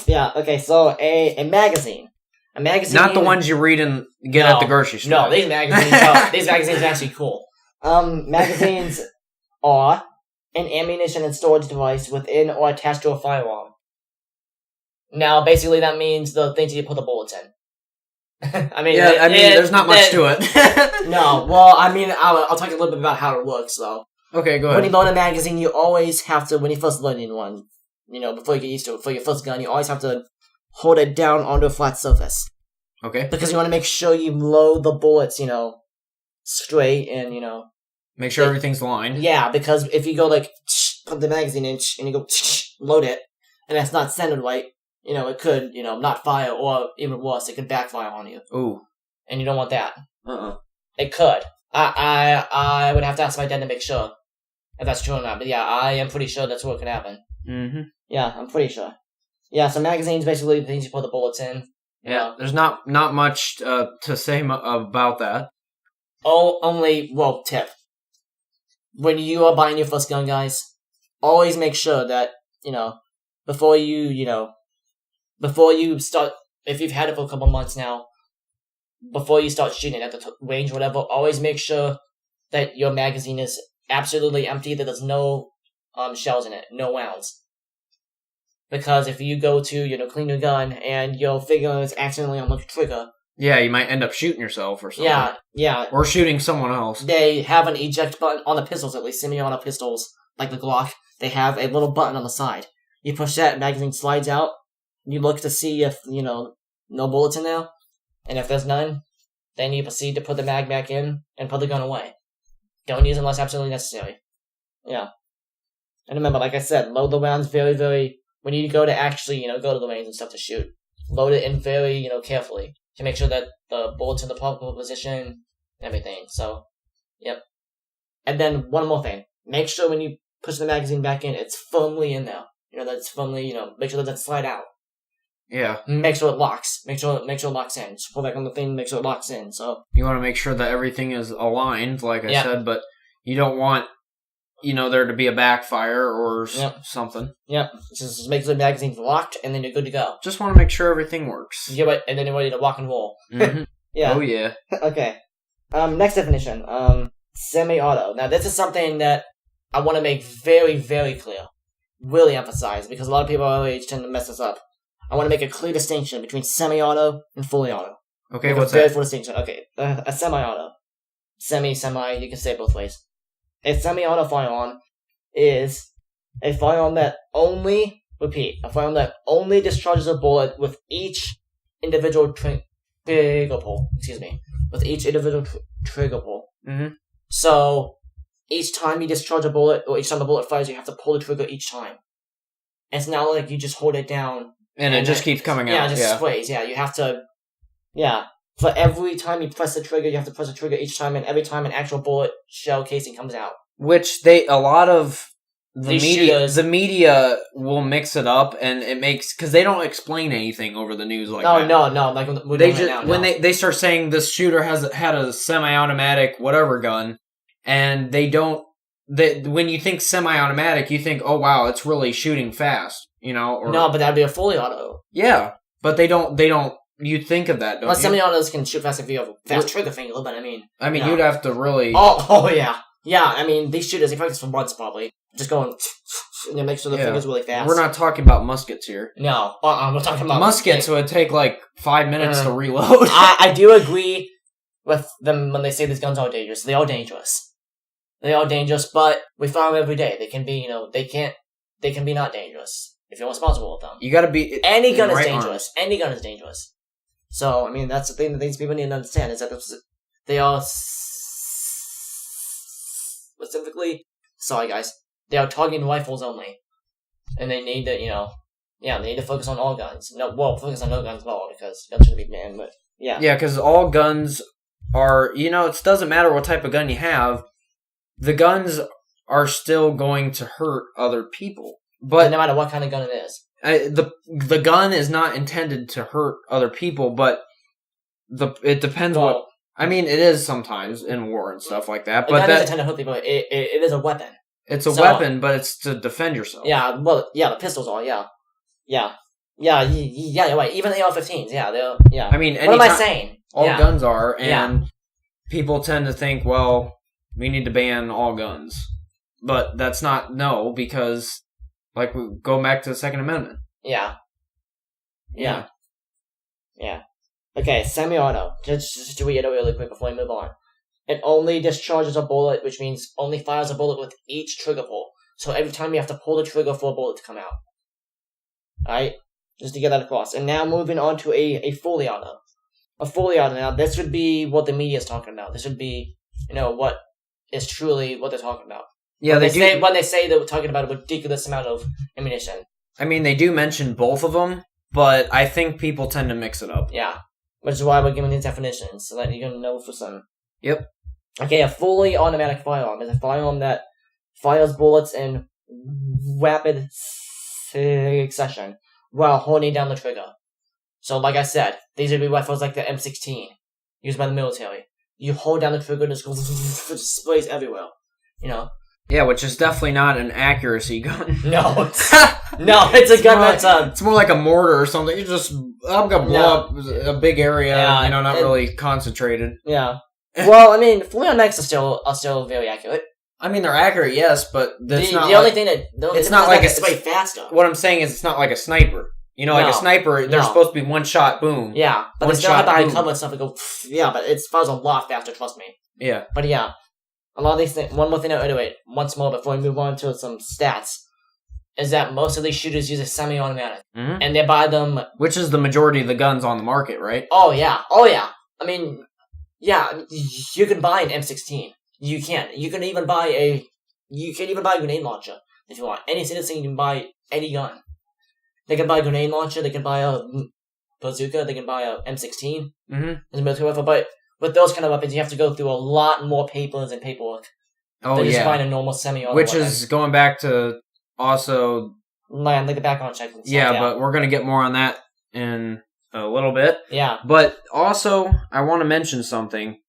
Yeah, okay, so a magazine. A magazine... Not the ones you read and get at the grocery store. No, these magazines are actually cool. Magazines are an ammunition and storage device within or attached to a firearm. Now, basically, that means the things you put the bullets in. There's not much to it. No, well, I'll talk a little bit about how it works, though. Okay, go ahead. When you load a magazine, you always have to, when you first load in one, before you get used to it, for your first gun, you always have to hold it down onto a flat surface. Okay. Because you want to make sure you load the bullets, straight and, Make sure everything's aligned. Yeah, because if you go, put the magazine in, and you go, load it, and it's not centered right, it could, not fire, or even worse, it could backfire on you. Ooh. And you don't want that. It could. I would have to ask my dad to make sure if that's true or not. But yeah, I am pretty sure that's what could happen. Mm-hmm. Yeah, I'm pretty sure. Yeah, so magazines, basically the things you put the bullets in. Yeah, there's not much to say about that. Tip. When you are buying your first gun, guys, always make sure that, before you start, if you've had it for a couple months now, before you start shooting at the range or whatever, always make sure that your magazine is absolutely empty, that there's no shells in it, no rounds. Because if you go to, clean your gun and your finger is accidentally on the trigger... Yeah, you might end up shooting yourself or something. Yeah. Or shooting someone else. They have an eject button on the pistols, at least semi-auto pistols, like the Glock. They have a little button on the side. You push that, magazine slides out. You look to see if, no bullets in there. And if there's none, then you proceed to put the mag back in and put the gun away. Don't use it unless absolutely necessary. Yeah. And remember, like I said, load the rounds very, very... When you go to actually, go to the range and stuff to shoot, load it in very, carefully to make sure that the bullets in the proper position and everything. So, yep. And then one more thing. Make sure when you push the magazine back in, it's firmly in there. That it's firmly, make sure that doesn't slide out. Yeah. Make sure it locks. Make sure it locks in. Just pull back on the thing, make sure it locks in. So you want to make sure that everything is aligned, like I said, but you don't want, there to be a backfire or something. Yep. Just make sure the magazine's locked, and then you're good to go. Just want to make sure everything works. Yeah, but and then you're ready to rock and roll. Mm-hmm. Yeah. Oh yeah. Okay. Next definition. Semi-auto. Now this is something that I want to make very, very clear. Really emphasize, because a lot of people our age tend to mess this up. I want to make a clear distinction between semi-auto and fully auto. Okay, what's that? Full distinction. Okay, a semi-auto. Semi, you can say it both ways. A semi-auto firearm is a firearm that only discharges a bullet with each individual trigger pull. With each individual trigger pull. Mm-hmm. So, each time you discharge a bullet, or each time the bullet fires, you have to pull the trigger each time. It's not like you just hold it down. And it just keeps coming out. Yeah, it just sprays. Yeah, you have to... Yeah. For every time you press the trigger, you have to press the trigger each time, and every time an actual bullet shell casing comes out. Which a lot of the media will mix it up, and it makes... Because they don't explain anything over the news like that. No. Like when they start saying this shooter had a semi-automatic whatever gun, and they don't... when you think semi-automatic, you think, oh wow, it's really shooting fast, or... No, but that'd be a fully auto. Yeah. But they don't. You think of that, don't well, you? semi-autos can shoot fast if you have a fast trigger finger, but I mean, you'd have to really. Oh yeah, yeah. I mean, these shooters they practice for months probably, just going and make sure the fingers really fast. We're not talking about muskets here. No, we're talking about muskets. Would take like 5 minutes to reload. I do agree with them when they say these guns are dangerous. They are dangerous. They are dangerous, but we fire them every day. They can be, they can be not dangerous if you're responsible with them. You gotta be. Any gun is dangerous. Any gun is dangerous. So, I mean, that's the thing that these people need to understand is that they are specifically, sorry guys, they are targeting rifles only. And they need to, they need to focus on all guns. Focus on no guns as well, because guns shouldn't be banned, but yeah. Yeah, because all guns are, it doesn't matter what type of gun you have, the guns are still going to hurt other people. But no matter what kind of gun it is. The gun is not intended to hurt other people, but it depends what. I mean, it is sometimes in war and stuff like that. But that is intended to hurt people. It is a weapon. It's a weapon, but it's to defend yourself. Yeah, well, yeah, the pistols are. Yeah, you're right. Even the AR-15s. Yeah. I mean, what am I saying? All guns are, and people tend to think, well, we need to ban all guns, but that's not because. Like, we go back to the Second Amendment. Yeah. Okay, semi-auto. Just to reiterate really quick before we move on. It only discharges a bullet, which means only fires a bullet with each trigger pull. So every time you have to pull the trigger for a bullet to come out. Alright? Just to get that across. And now moving on to a fully auto. A fully auto. Now, this would be what the media is talking about. This would be, what is truly what they're talking about. Yeah, when they say they're talking about a ridiculous amount of ammunition. I mean, they do mention both of them, but I think people tend to mix it up. Yeah, which is why we're giving these definitions, so that you're going to know for some. Yep. Okay, a fully automatic firearm is a firearm that fires bullets in rapid succession while holding down the trigger. So, like I said, these would be rifles like the M16, used by the military. You hold down the trigger and it just sprays everywhere, Yeah, which is definitely not an accuracy gun. No, it's a gun that's it's more like a mortar or something. I'm gonna blow up a big area, not really concentrated. Yeah. Well, I mean, fully automatics are still very accurate. I mean, they're accurate, yes, but that's not the only thing that it's not like a spray faster. What I'm saying is, it's not like a sniper. Like a sniper, they're supposed to be one shot, boom. Yeah, but they still have behind cover and stuff and go. But it fires a lot faster. Trust me. Yeah. But yeah. A lot of these things, one more thing to reiterate, once more before we move on to some stats, is that most of these shooters use a semi-automatic. Mm-hmm. And they buy them... Which is the majority of the guns on the market, right? Oh, yeah. I mean, you can buy an M16. You can. You can even buy a grenade launcher if you want. Any citizen can buy any gun. They can buy a grenade launcher, they can buy a bazooka, they can buy a M16. Mm-hmm. As a military rifle, but with those kind of weapons, you have to go through a lot more papers and paperwork. Oh, just find a normal semi-auto Which is going back to also... like the background check and stuff. Yeah, but we're going to get more on that in a little bit. Yeah. But also, I want to mention something.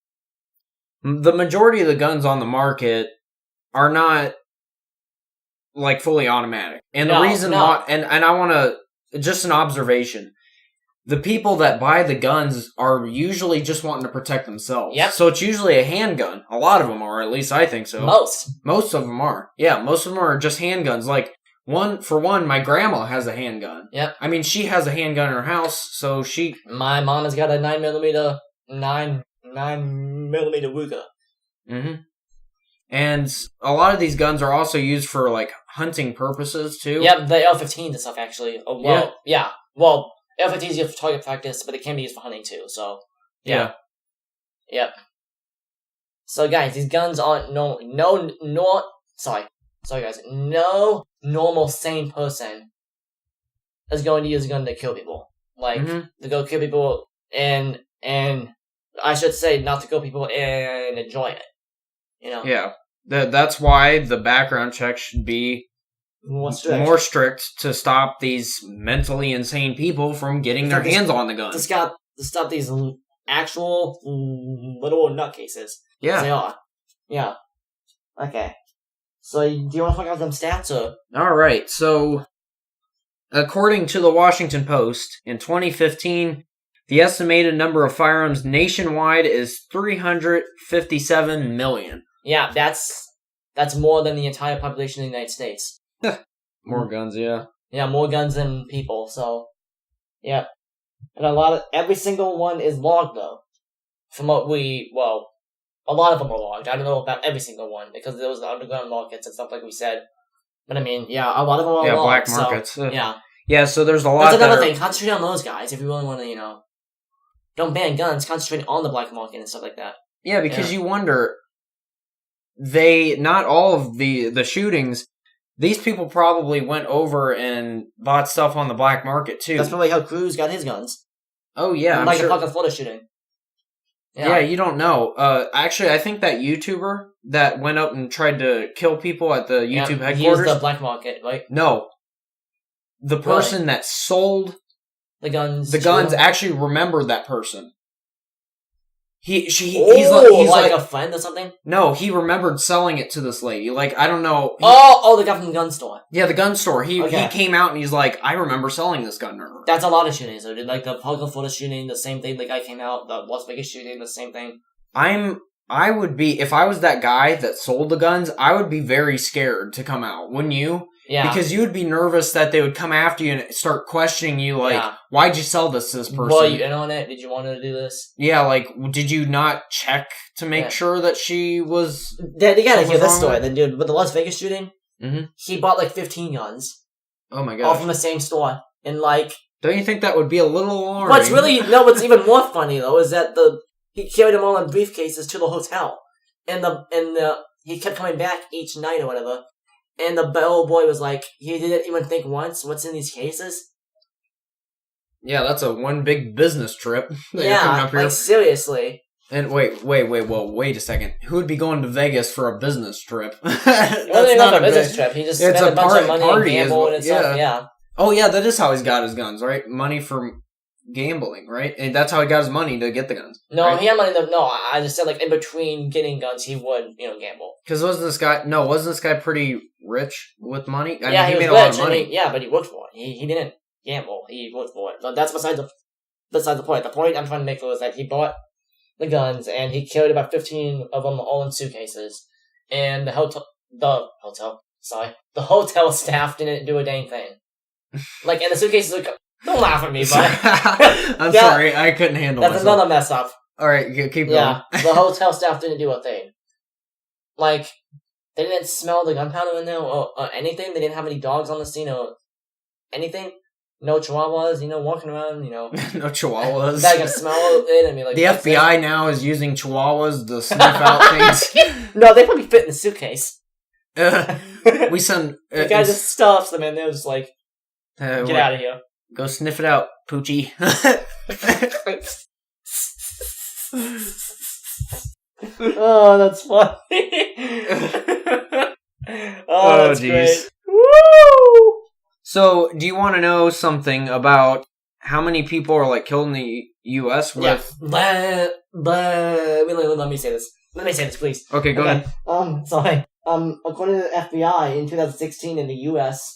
The majority of the guns on the market are not, like, fully automatic. And the reason why... And I want to... Just an observation. The people that buy the guns are usually just wanting to protect themselves. Yep. So it's usually a handgun. A lot of them are, at least I think so. Most of them are. Yeah, most of them are just handguns. Like, my grandma has a handgun. Yep. I mean, she has a handgun in her house, so she... My mom has got a 9mm Ruger. Mm-hmm. And a lot of these guns are also used for, like, hunting purposes, too. Yep, the L-15s and stuff, actually. Oh, well, yeah. Well... L-15 is used for target practice, but it can be used for hunting too, so... Yeah. Yep. So guys, these guns aren't Sorry guys. No normal sane person is going to use a gun to kill people. Like, to go kill people and I should say not to kill people and enjoy it. Yeah. That's why the background check should be more strict to stop these mentally insane people from getting their hands on the gun. To stop these actual little nutcases. Yeah. They are. Yeah. Okay. So, do you want to talk about them stats, or? Alright, so... According to the Washington Post, in 2015, the estimated number of firearms nationwide is 357 million. Yeah, that's more than the entire population of the United States. More guns, yeah. Yeah, more guns than people, so... Yeah. And every single one is logged, though. From what a lot of them are logged. I don't know about every single one, because there was the underground markets and stuff like we said. But I mean, yeah, a lot of them are logged. Yeah, black markets. So, yeah. Yeah, so there's a lot. That's another thing. Concentrate on those guys if you really want to, don't ban guns. Concentrate on the black market and stuff like that. Yeah, because you wonder, not all of the shootings, these people probably went over and bought stuff on the black market too. That's probably how Cruz got his guns. Oh yeah, like the fucking Florida shooting. Yeah, you don't know. Actually, I think that YouTuber that went up and tried to kill people at the YouTube headquarters. He used the black market, right? No. The person that sold the guns actually remembered that person. He's like a friend or something? No, he remembered selling it to this lady. Like, I don't know. The guy from the gun store. Yeah, the gun store. He came out and he's like, I remember selling this gun to her. That's a lot of shootings, though. Like the Parkland, Florida shooting, the same thing. The guy came out. The Las Vegas shooting, the same thing. I would be, if I was that guy that sold the guns, I would be very scared to come out, wouldn't you? Yeah. Because you would be nervous that they would come after you and start questioning you, like, why'd you sell this to this person? Were you in on it? Did you want her to do this? Yeah, like, did you not check to make sure that she was... You gotta hear this story. The dude with the Las Vegas shooting, he bought like 15 guns. Oh my god. All from the same store. And like... Don't you think that would be a little alarming? What's even more funny, though, is that he carried them all in briefcases to the hotel. And he kept coming back each night or whatever. And the bellboy was like, he didn't even think once, what's in these cases? Yeah, that's a one big business trip. Yeah, up here. Like seriously. And wait a second. Who would be going to Vegas for a business trip? That's not a business trip. He just spent a bunch of money and gambled and stuff, yeah. Oh yeah, that is how he's got his guns, right? Money from gambling, right? And that's how he got his money to get the guns. No, right? he had money. I just said like in between getting guns, he would gamble. Because wasn't this guy pretty rich with money? He was made rich, a lot of money. but he worked for it. He didn't gamble. He worked for it. But that's beside the point. The point I'm trying to make was that he bought the guns and he carried about 15 of them all in suitcases. And the hotel staff didn't do a dang thing. Like, and the suitcases are... Don't laugh at me, but... I'm sorry, I couldn't handle That's another mess up. Alright, keep going. Yeah, the hotel staff didn't do a thing. Like, they didn't smell the gunpowder in there or anything. They didn't have any dogs on the scene or anything. No chihuahuas, walking around, No chihuahuas. That can smell it and be like... The FBI now is using chihuahuas to sniff out things. No, they probably fit in the suitcase. We send... the guy just stuffs them in there, just like... Get out of here. Go sniff it out, Poochie. Oh, that's funny. That's geez. Great. Woo! So, do you want to know something about how many people are like killed in the U.S. with? Yeah. Let me say this. Let me say this, please. Okay, go ahead. Sorry. According to the FBI, in 2016 in the U.S.,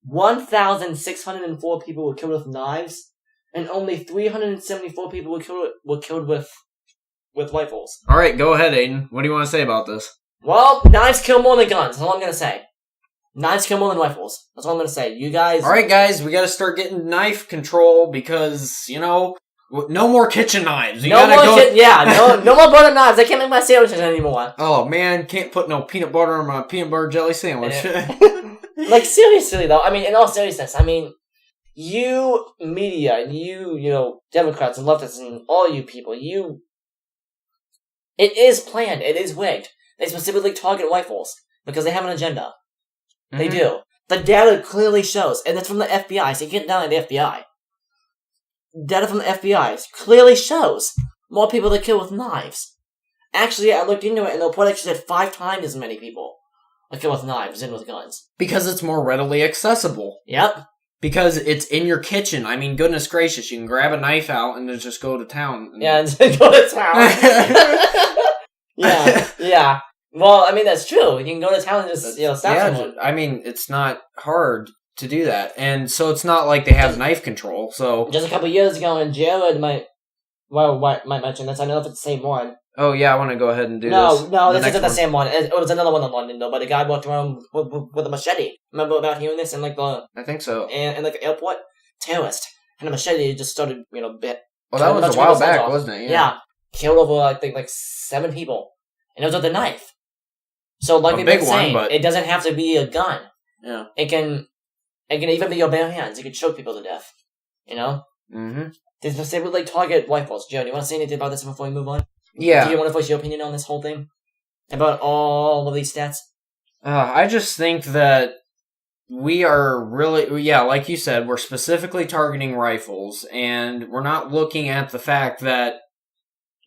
1,604 people were killed with knives, and only 374 people were killed with rifles. All right, go ahead, Aiden. What do you want to say about this? Well, knives kill more than guns. That's all I'm gonna say. Knives kill more than rifles. That's all I'm gonna say. You guys... All right, guys, we gotta start getting knife control because, no more kitchen knives. No more butter knives. I can't make my sandwiches anymore. Oh, man, can't put no peanut butter on my peanut butter jelly sandwich. Like, seriously, though, in all seriousness, you media, you, Democrats and leftists and all you people, it is planned, it is rigged. They specifically target rifles because they have an agenda. Mm-hmm. They do. The data clearly shows, and it's from the FBI, so you can't deny the FBI. Data from the FBI clearly shows more people that kill with knives. Actually, I looked into it, and the report actually said 5 times as many people that kill with knives than with guns. Because it's more readily accessible. Yep. Because it's in your kitchen. Goodness gracious, you can grab a knife out and then just go to town. Yeah, and go to town. Yeah. Well, that's true. You can go to town and just, stop someone. It's not hard to do that. And so it's not like they have knife control. So just a couple years ago, and Jared might mention this. I don't know if it's the same one. Oh yeah, I want to go ahead and do this. No, this isn't the one. same one. It was another one in London though. But a guy walked around with a machete. Remember about hearing this in like the? I think so. And like the airport, terrorist and a machete just started bit. Well, that was a while back, wasn't it? Yeah, killed over I think like 7 people, and it was with a knife. So like we've been saying, it doesn't have to be a gun. Yeah, it can even be your bare hands. You can choke people to death. You know. Mm-hmm. They would like target rifles. Joe, do you want to say anything about this before we move on? Yeah. Do you want to voice your opinion on this whole thing? About all of these stats? I just think that we are really, like you said, we're specifically targeting rifles, and we're not looking at the fact that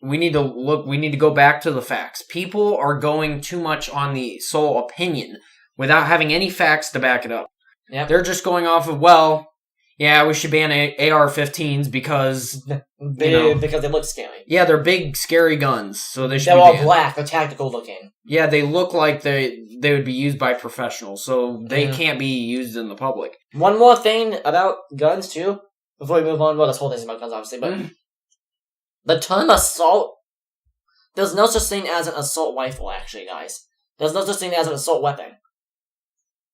we need to go back to the facts. People are going too much on the sole opinion without having any facts to back it up. Yep. They're just going off of, well, yeah, we should ban AR-15s because because they look scary. Yeah, they're big, scary guns, so they should. They're all black. They're tactical looking. Yeah, they look like they would be used by professionals, so they can't be used in the public. One more thing about guns too, before we move on. Well, this whole thing is about guns, obviously, but the term assault. There's no such thing as an assault rifle, actually, guys. There's no such thing as an assault weapon.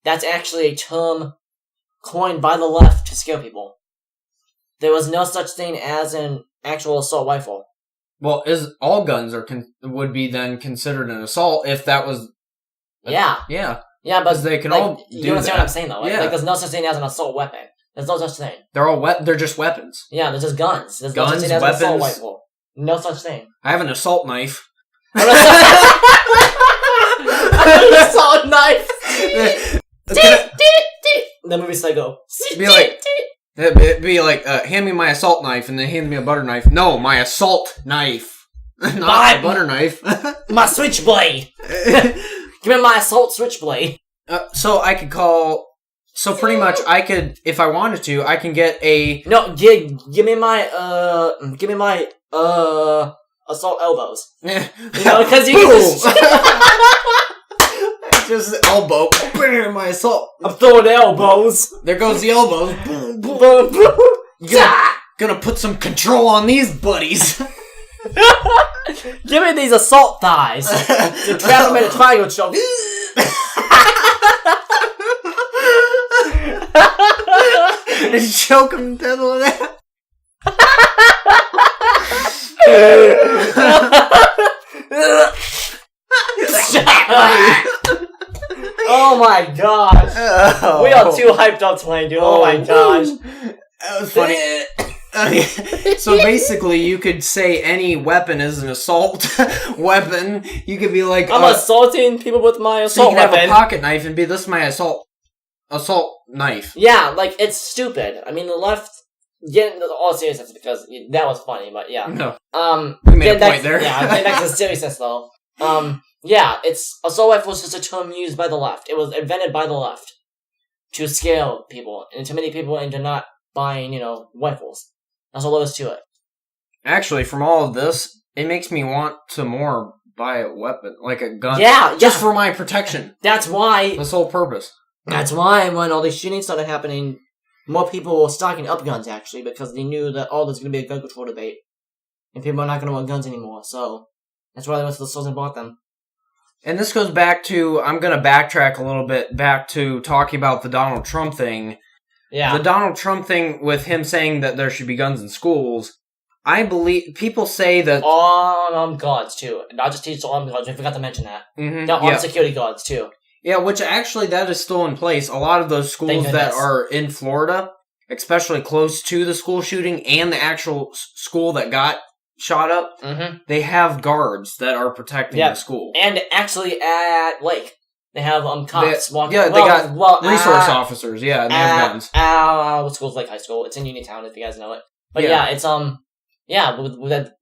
That's actually a term coined by the left to scare people. There was no such thing as an actual assault rifle. Well, all guns would be then considered an assault if that was... Yeah, but they can all do you understand that. what I'm saying, though? Right? Yeah. Like, there's no such thing as an assault weapon. There's no such thing. They're just weapons. Yeah, they're just guns. There's guns, no such thing as weapons. an assault rifle. No such thing. I have an assault knife. An assault knife. The movie Psycho. It'd be like, hand me my assault knife, and then hand me a butter knife. No, my assault knife, not a butter knife. My switchblade. Give me my assault switchblade. So I could call. So pretty much, I could, if I wanted to, I can get a. No, give me my assault elbows. Because you can just elbow. My assault. I'm throwing elbows. There goes the elbows. Boom, boom, boom. Gonna put some control on these buddies. Give me these assault thighs. To trap them in a triangle choke. And choke them to death with that. Oh my gosh. Oh. We are too hyped up tonight, dude. Oh my gosh. That was funny. So basically, you could say any weapon is an assault weapon. You could be like, I'm assaulting people with my assault weapon. So you can have a pocket knife and be, this is my assault knife. Yeah, like, it's stupid. I mean, the left, get into all seriousness, because that was funny, but yeah. No. We made a point there. Yeah, getting back to the seriousness, though. Yeah, assault rifle was just a term used by the left. It was invented by the left to scare people, and intimidate people into not buying, rifles. That's all there is to it. Actually, from all of this, it makes me want to more buy a weapon, like a gun. Yeah, just for my protection. That's why. The sole purpose. That's why when all these shootings started happening, more people were stocking up guns, actually, because they knew that, there's going to be a gun control debate, and people are not going to want guns anymore, so that's why they went to the stores and bought them. And this goes back to, I'm going to backtrack a little bit, back to talking about the Donald Trump thing. Yeah. The Donald Trump thing with him saying that there should be guns in schools, I believe, people say that... Armed guards, too. Not just teach armed guards, we forgot to mention that. Mm-hmm, They're armed security guards, too. Yeah, which actually, that is still in place. A lot of those schools that are in Florida, especially close to the school shooting and the actual school that got shot up, they have guards that are protecting the school. And actually at Lake, they have cops walking. Yeah, they got resource officers. Yeah, and they have guns. What school's Lake High School? It's in Uniontown, if you guys know it. But it's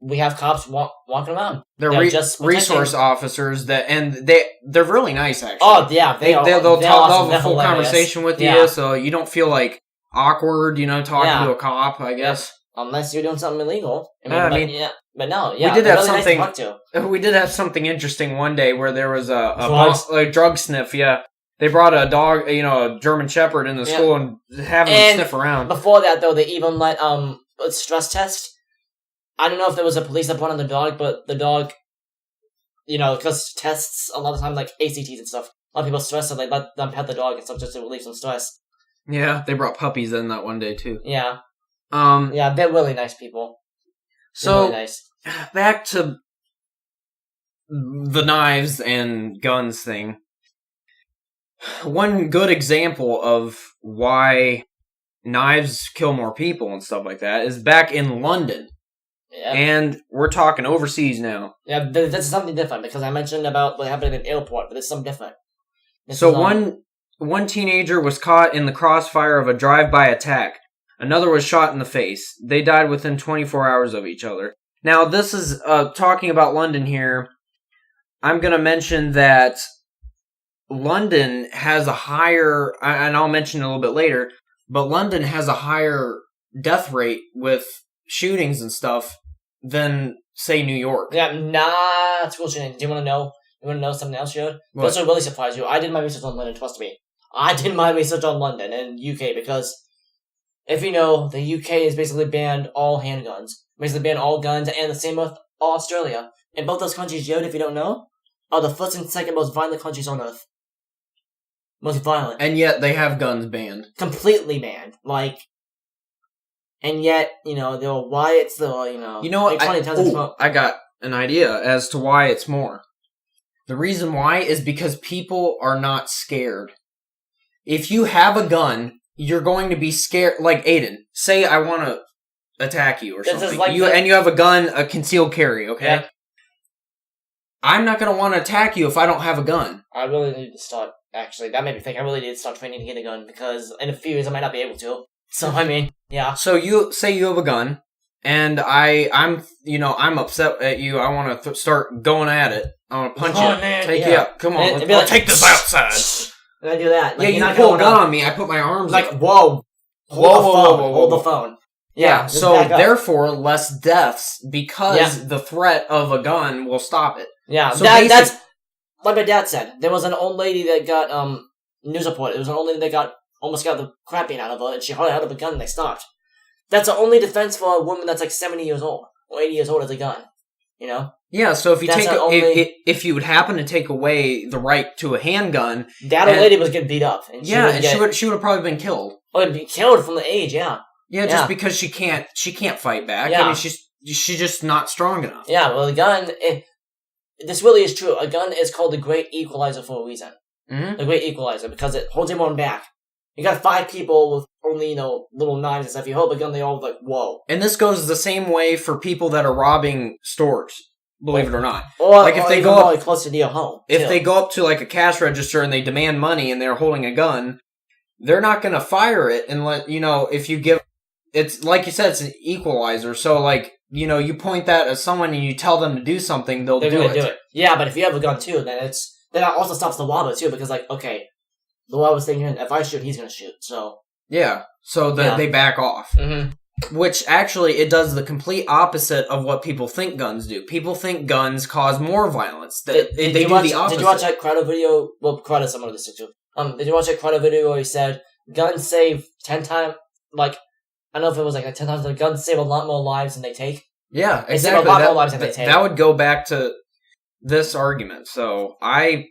we have cops walking around. They're just resource officers and they're really nice, actually. Oh yeah, they'll have a full conversation with you, so you don't feel like awkward, talking to a cop, I guess. Unless you're doing something illegal. But no, we did have something. Nice we did have something interesting one day where there was a drug sniff. Yeah, They brought a dog, a German Shepherd in the school and having him sniff around. Before that, though, they even let a stress test. I don't know if there was a police that brought on the dog, but the dog, because tests a lot of times, like ACTs and stuff, a lot of people stress, so they let them pet the dog and stuff just to relieve some stress. Yeah, they brought puppies in that one day too. Yeah. They're really nice people. So, really nice. Back to the knives and guns thing. One good example of why knives kill more people and stuff like that is back in London. Yeah. And we're talking overseas now. Yeah, this is something different, because I mentioned about what happened at an airport, but it's something different. One teenager was caught in the crossfire of a drive-by attack. Another was shot in the face. They died within 24 hours of each other. Now, this is talking about London here. I'm going to mention that London has a higher, and I'll mention it a little bit later, but London has a higher death rate with shootings and stuff than, say, New York. Yeah, that's bullshit. Do you want to know? You want to know something else, Jared? This will really surprise you. I did my research on London, trust me. I did my research on London and UK, because if you know, the UK has basically banned all handguns. Basically banned all guns, and the same with Australia. And both those countries, Jared, if you don't know, are the first and second most violent countries on Earth. Most violent. And yet they have guns banned. Completely banned. And yet, they're riots, You know what? I got an idea as to why it's more. The reason why is because people are not scared. If you have a gun, you're going to be scared. Like, Aiden, say I want to attack you or something. And you have a gun, a concealed carry, okay? Yeah. I'm not going to want to attack you if I don't have a gun. I really need to start, actually. That made me think I really need to start training to get a gun, because in a few years I might not be able to. So, I mean, yeah. So, you say you have a gun, and I'm upset at you. I want to start going at it. I want to punch you. Take you out. Come on, I'll take this outside. And I do that. You pull a gun on me. I put my arms whoa. Hold the phone. Yeah, so therefore, less deaths, because the threat of a gun will stop it. Yeah, so that's like my dad said. There was an old lady that got news report. It was an old lady that almost got the crap beat out of her, and she hardly had a gun, and they stopped. That's the only defense for a woman that's 70 years old or 80 years old is a gun. Yeah, so if you if you would happen to take away the right to a handgun, that old lady was getting beat up, and she would have probably been killed. Oh, be killed from the age, yeah. Yeah, just because she can't fight back. Yeah. I mean, she's just not strong enough. Yeah, well, the gun, this really is true. A gun is called the Great Equalizer for a reason. Mm-hmm. The Great Equalizer, because it holds everyone back. You got 5 people with only, little knives and stuff. You hold a gun, they all whoa. And this goes the same way for people that are robbing stores, believe it or not. Or if they go up closer to your home. If they go up to a cash register and they demand money and they're holding a gun, they're not going to fire it and if you give, it's like you said, it's an equalizer. So you point that at someone and you tell them to do something, they're do it. Yeah, but if you have a gun too, then that also stops the robber too, because okay, the robber's thinking, if I shoot, he's going to shoot. So yeah, so they back off. Mm-hmm. Which actually, it does the complete opposite of what people think guns do. People think guns cause more vience. They do the opposite. Did you watch that Crowder video? Well, Crowder's someone to stick to. Did you watch that Crowder video where he said guns save 10 times? I don't know if it was 10 times. The guns save a lot more lives than they take. Yeah, exactly. They save a lot more lives than they take. That would go back to this argument. So I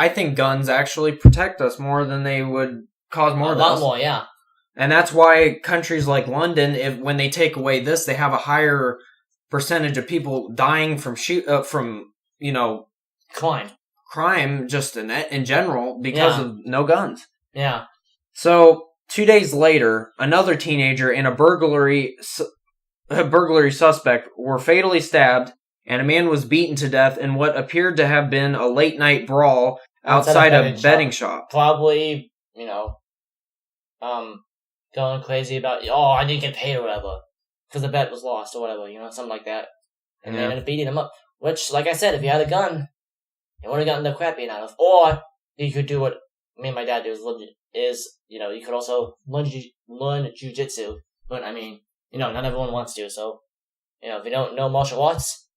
think guns actually protect us more than they would cause more deaths. A lot more, yeah. And that's why countries like London, when they take away this, they have a higher percentage of people dying from crime just in general because of no guns. Yeah. So 2 days later, another teenager and a burglary suspect were fatally stabbed, and a man was beaten to death in what appeared to have been a late-night brawl outside a betting shop. Probably, going crazy about, I didn't get paid or whatever, because the bet was lost or whatever, something like that. And they ended up beating him up. Which, like I said, if you had a gun, you would have gotten the crap beaten out of. Or you could do what me and my dad do you could also learn jujitsu. But, not everyone wants to, so, if you don't know martial arts,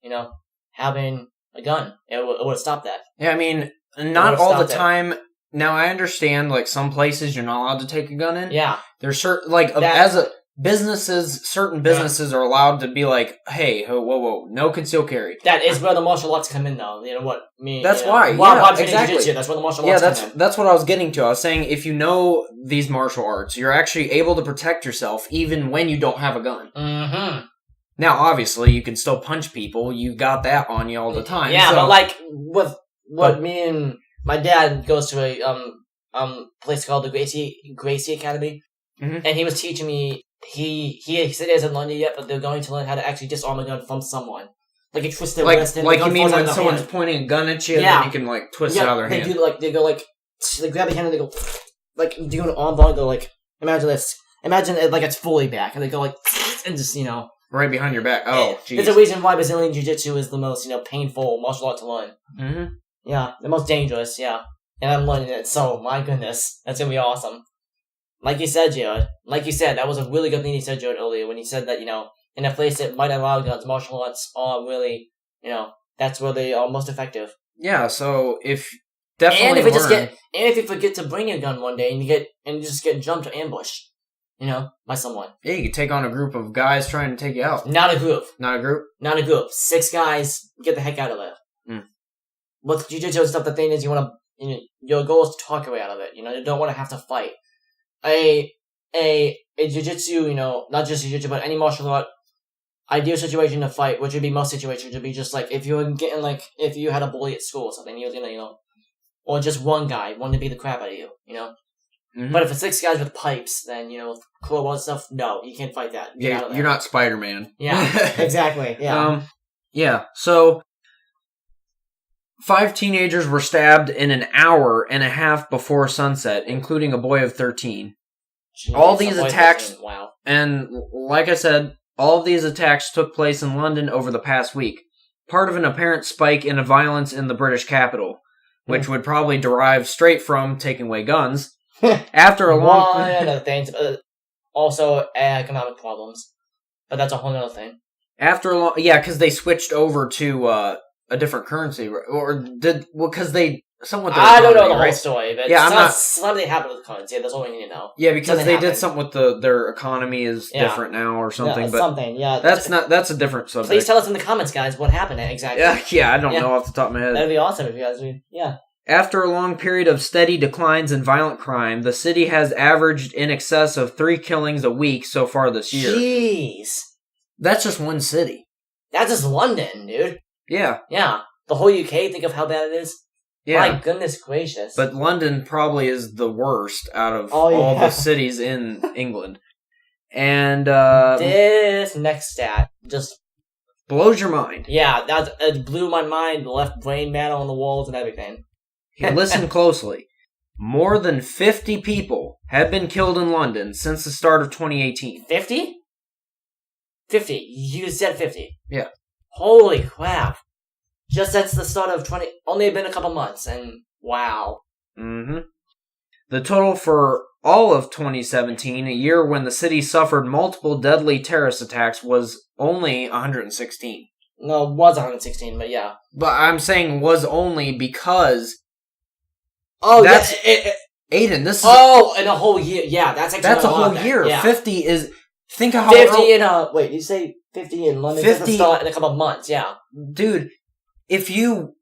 having a gun, it would stop that. Yeah, not all the time Now I understand, like, some places you're not allowed to take a gun in. Yeah. There's certain, like, certain businesses are allowed to be like, hey, whoa, no concealed carry. That is where the martial arts come in, though. You know what I mean? That's why. Exactly. Jiu-jitsu, that's where the martial arts come in. That's what I was getting to. I was saying, if you know these martial arts, you're actually able to protect yourself even when you don't have a gun. Mm-hmm. Now, obviously, you can still punch people. You got that on you all the time. Yeah, but like with me and my dad goes to a place called the Gracie Academy, and he was teaching me. He said he hasn't learned it yet, but they're going to learn how to actually disarm a gun from someone. Like you twist their wrist, and like you mean when someone's pointing a gun at you, and then you can like twist it out of their hand. They grab your hand and they go like do an arm bar. Go like imagine this. Imagine it like it's fully back, and they go like and just right behind your back. Oh, jeez. There's a reason why Brazilian Jiu-Jitsu is the most, painful martial art to learn. Mm-hmm. Yeah, the most dangerous, yeah. And I'm learning it, so, my goodness. That's gonna be awesome. Like you said, Jared. Like you said, that was a really good thing you said, Jared, earlier, when you said that, in a place that might allow guns, martial arts are really, that's where they are most effective. Yeah, so if if you forget to bring a gun one day and you just get jumped or ambushed, by someone. Yeah, you could take on a group of guys trying to take you out. Not a group. Not a group? Not a group. 6 guys, get the heck out of there. With jiu-jitsu and stuff, the thing is your goal is to talk your way out of it. You don't want to have to fight. A jiu-jitsu, not just jiu-jitsu, but any martial art, ideal situation to fight, which would be most situations, would be just like, if you were getting, if you had a bully at school or something, you're gonna, or just one guy wanting to beat the crap out of you, Mm-hmm. But if it's 6 guys with pipes, then, with crowbar stuff, no, you can't fight that. Yeah, you're not Spider-Man. Yeah, exactly, yeah. Yeah, so 5 teenagers were stabbed in an hour and a half before sunset, including a boy of 13. Jeez, all these attacks, wow. And like I said, all of these attacks took place in London over the past week, part of an apparent spike in violence in the British capital, which would probably derive straight from taking away guns. After a long... One of the things, also economic problems. But that's a whole other thing. After a long... Yeah, because they switched over to a different currency. Or did... Well, because they... I don't know the whole story, but yeah, something happened with the currency. That's all we need to know. Yeah, because they did something with their economy is different now or something. Yeah, but something, yeah. That's a different subject. Please tell us in the comments, guys, what happened exactly. Yeah, I don't know off the top of my head. That'd be awesome if you guys would, yeah. After a long period of steady declines in violent crime, the city has averaged in excess of 3 killings a week so far this year. Jeez. That's just one city. That's just London, dude. Yeah. Yeah. The whole UK, think of how bad it is. Yeah. My goodness gracious. But London probably is the worst out of all the cities in England. And this next stat just blows your mind. Yeah, it blew my mind, left brain matter on the walls and everything. Listen closely. More than 50 people have been killed in London since the start of 2018. 50? 50. You said 50. Yeah. Holy crap. Just since the start of only been a couple months, and wow. Mm-hmm. The total for all of 2017, a year when the city suffered multiple deadly terrorist attacks, was only 116. No, it was 116, but yeah. But I'm saying was only because... Oh, that's Aiden, this is... in a whole year. Yeah, that's actually a whole year. Yeah. 50 is... Think of how... 50 in wait, you say 50 in London? 50 start in a couple of months, yeah. Dude, if you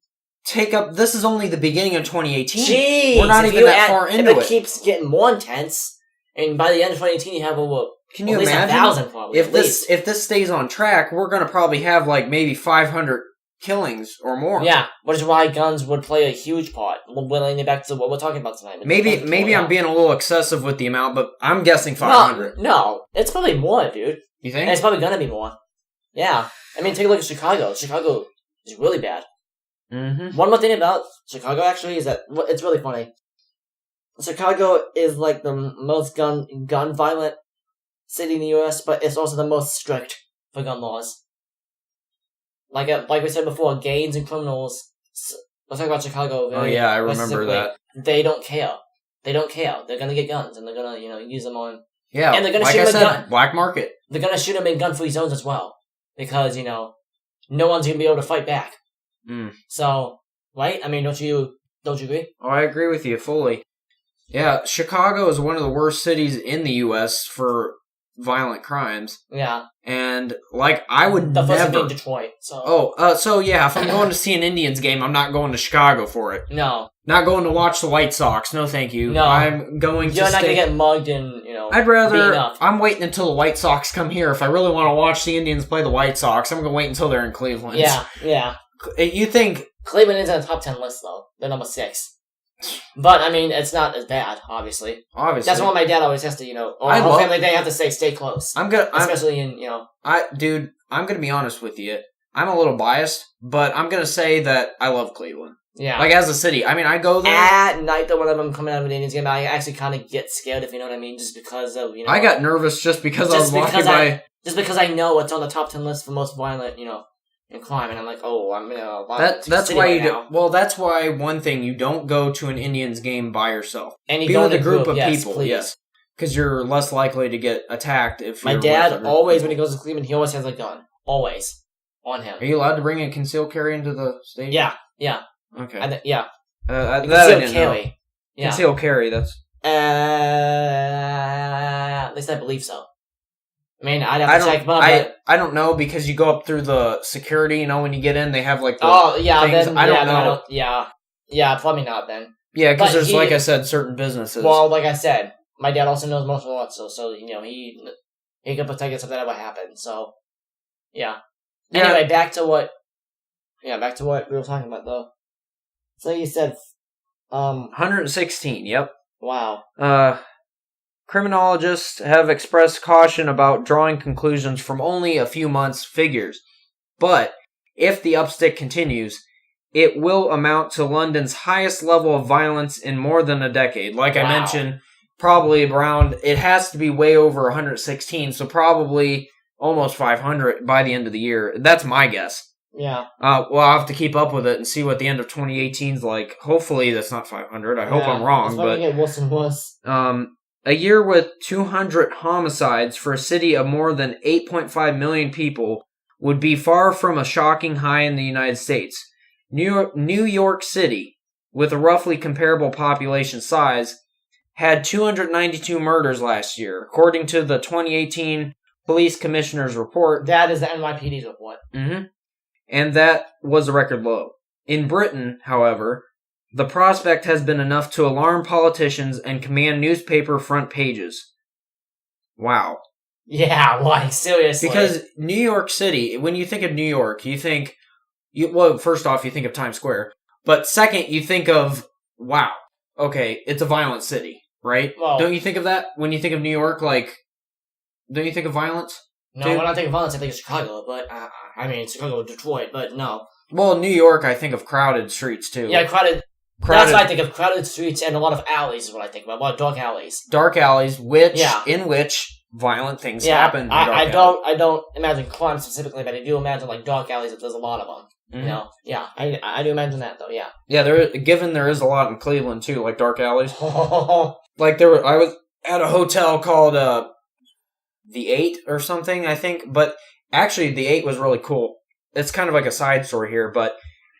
take up... This is only the beginning of 2018. Jeez! We're not even that far into it. If it keeps getting more intense, and by the end of 2018 you have over... Can you imagine? 1,000 probably, if this stays on track, we're going to probably have maybe 500 killings or more. Yeah, which is why guns would play a huge part. Willing it back to what we're talking about tonight. Maybe I'm being a little excessive with the amount, but I'm guessing 500. No, it's probably more, dude. You think? And it's probably going to be more. Yeah. I mean, take a look at Chicago. Chicago is really bad. Mm-hmm. One more thing about Chicago, actually, is that it's really funny. Chicago is the most gun violent city in the U.S., but it's also the most strict for gun laws. Like we said before, gangs and criminals. Let's talk about Chicago. Oh yeah, I remember that. They don't care. They don't care. They're gonna get guns and they're gonna use them on. Yeah, and they're gonna shoot them in gun. Black market. They're gonna shoot them in gun-free zones as well because no one's gonna be able to fight back. Mm. So right, I mean, don't you Don't you agree? Oh, I agree with you fully. Yeah, Chicago is one of the worst cities in the U.S. for violent crimes. Yeah. And, like, I would The first never... being Detroit, so... so yeah, if I'm going to see an Indians game, I'm not going to Chicago for it. No. Not going to watch the White Sox. No, thank you. No. I'm going to You're not going to get mugged and, I'd rather... beaten up. I'm waiting until the White Sox come here. If I really want to watch the Indians play the White Sox, I'm going to wait until they're in Cleveland. Yeah. You think... Cleveland is on the top 10 list, though. They're number 6. But, I mean, it's not as bad, obviously. That's why my dad always has to, family day have to stay close. Especially in, I'm gonna be honest with you. I'm a little biased, but I'm gonna say that I love Cleveland. Yeah. Like, as a city. I mean, I go there. At night, though, whenever I'm coming out of an Indians game, I actually kind of get scared, if you know what I mean, just because of, I got nervous just because I was walking by... Just because I know it's on the top 10 list for most violent, in crime, and I'm like, oh, I'm that's why you do. Well, that's why one thing, you don't go to an Indians game by yourself. And you be go with in a group of yes, people, please. yes, because you're less likely to get attacked if. My dad always, when he goes to Cleveland, he always has a gun, always on him. Are you allowed to bring a concealed carry into the stadium? Yeah. Okay. Concealed carry. Yeah. Concealed carry. That's. At least I believe so. I mean, I'd have to check, but I don't know, because you go up through the security, when you get in, they have, like, the things. Then, I don't know. Yeah, probably not, then. Yeah, because there's, like I said, certain businesses. Well, like I said, my dad also knows martial arts, so he can protect us if that ever happened, so, yeah. Anyway, back to what we were talking about, though. So you said, 116, yep. Wow. Criminologists have expressed caution about drawing conclusions from only a few months' figures. But if the upstick continues, it will amount to London's highest level of violence in more than a decade. Like I mentioned, probably around, it has to be way over 116, so probably almost 500 by the end of the year. That's my guess. Yeah. Well, I'll have to keep up with it and see what the end of 2018 is like. Hopefully that's not 500. I hope I'm wrong. It's going to get worse and worse. A year with 200 homicides for a city of more than 8.5 million people would be far from a shocking high in the United States. New York City, with a roughly comparable population size, had 292 murders last year, according to the 2018 Police Commissioner's Report. That is the NYPD's report. Mm-hmm. And that was a record low. In Britain, however, the prospect has been enough to alarm politicians and command newspaper front pages. Wow. Yeah, like, seriously. Because New York City, when you think of New York, first off, you think of Times Square. But second, you think of, wow, okay, it's a violent city, right? Well, don't you think of that? When you think of New York, don't you think of violence? No, when I think of violence, I think of Chicago, but, Chicago, Detroit, but no. Well, New York, I think of crowded streets, too. Yeah, crowded. That's what I think of. Crowded streets and a lot of alleys is what I think about. A lot of dark alleys. Dark alleys, in which violent things happen. I don't imagine crime specifically, but I do imagine like dark alleys. That there's a lot of them. Mm-hmm. I do imagine that though. Yeah. Yeah, there is a lot in Cleveland too, like dark alleys. I was at a hotel called the 8 or something, I think, but actually the 8 was really cool. It's kind of like a side story here, but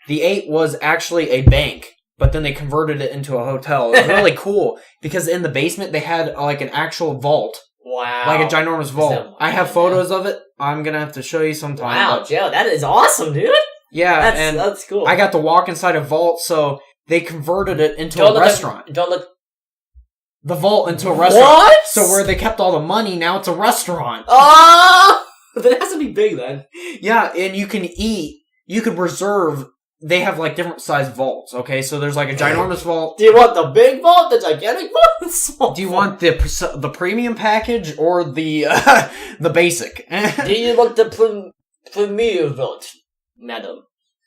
the 8 was actually a bank. But then they converted it into a hotel. It was really cool because in the basement they had like an actual vault. Wow. Like a ginormous vault. I have photos of it. I'm going to have to show you sometime. Wow, Joe, that is awesome, dude. Yeah. That's cool. I got to walk inside a vault, so they converted it into a restaurant. The vault into a restaurant. What? So where they kept all the money, now it's a restaurant. Oh! Then it has to be big then. Yeah, and you can eat. You could reserve. They have, like, different sized vaults, okay? So there's, like, a ginormous vault. Do you want the big vault, the gigantic vault? Do you want the premium package or the basic? Do you want the premier vault, madam?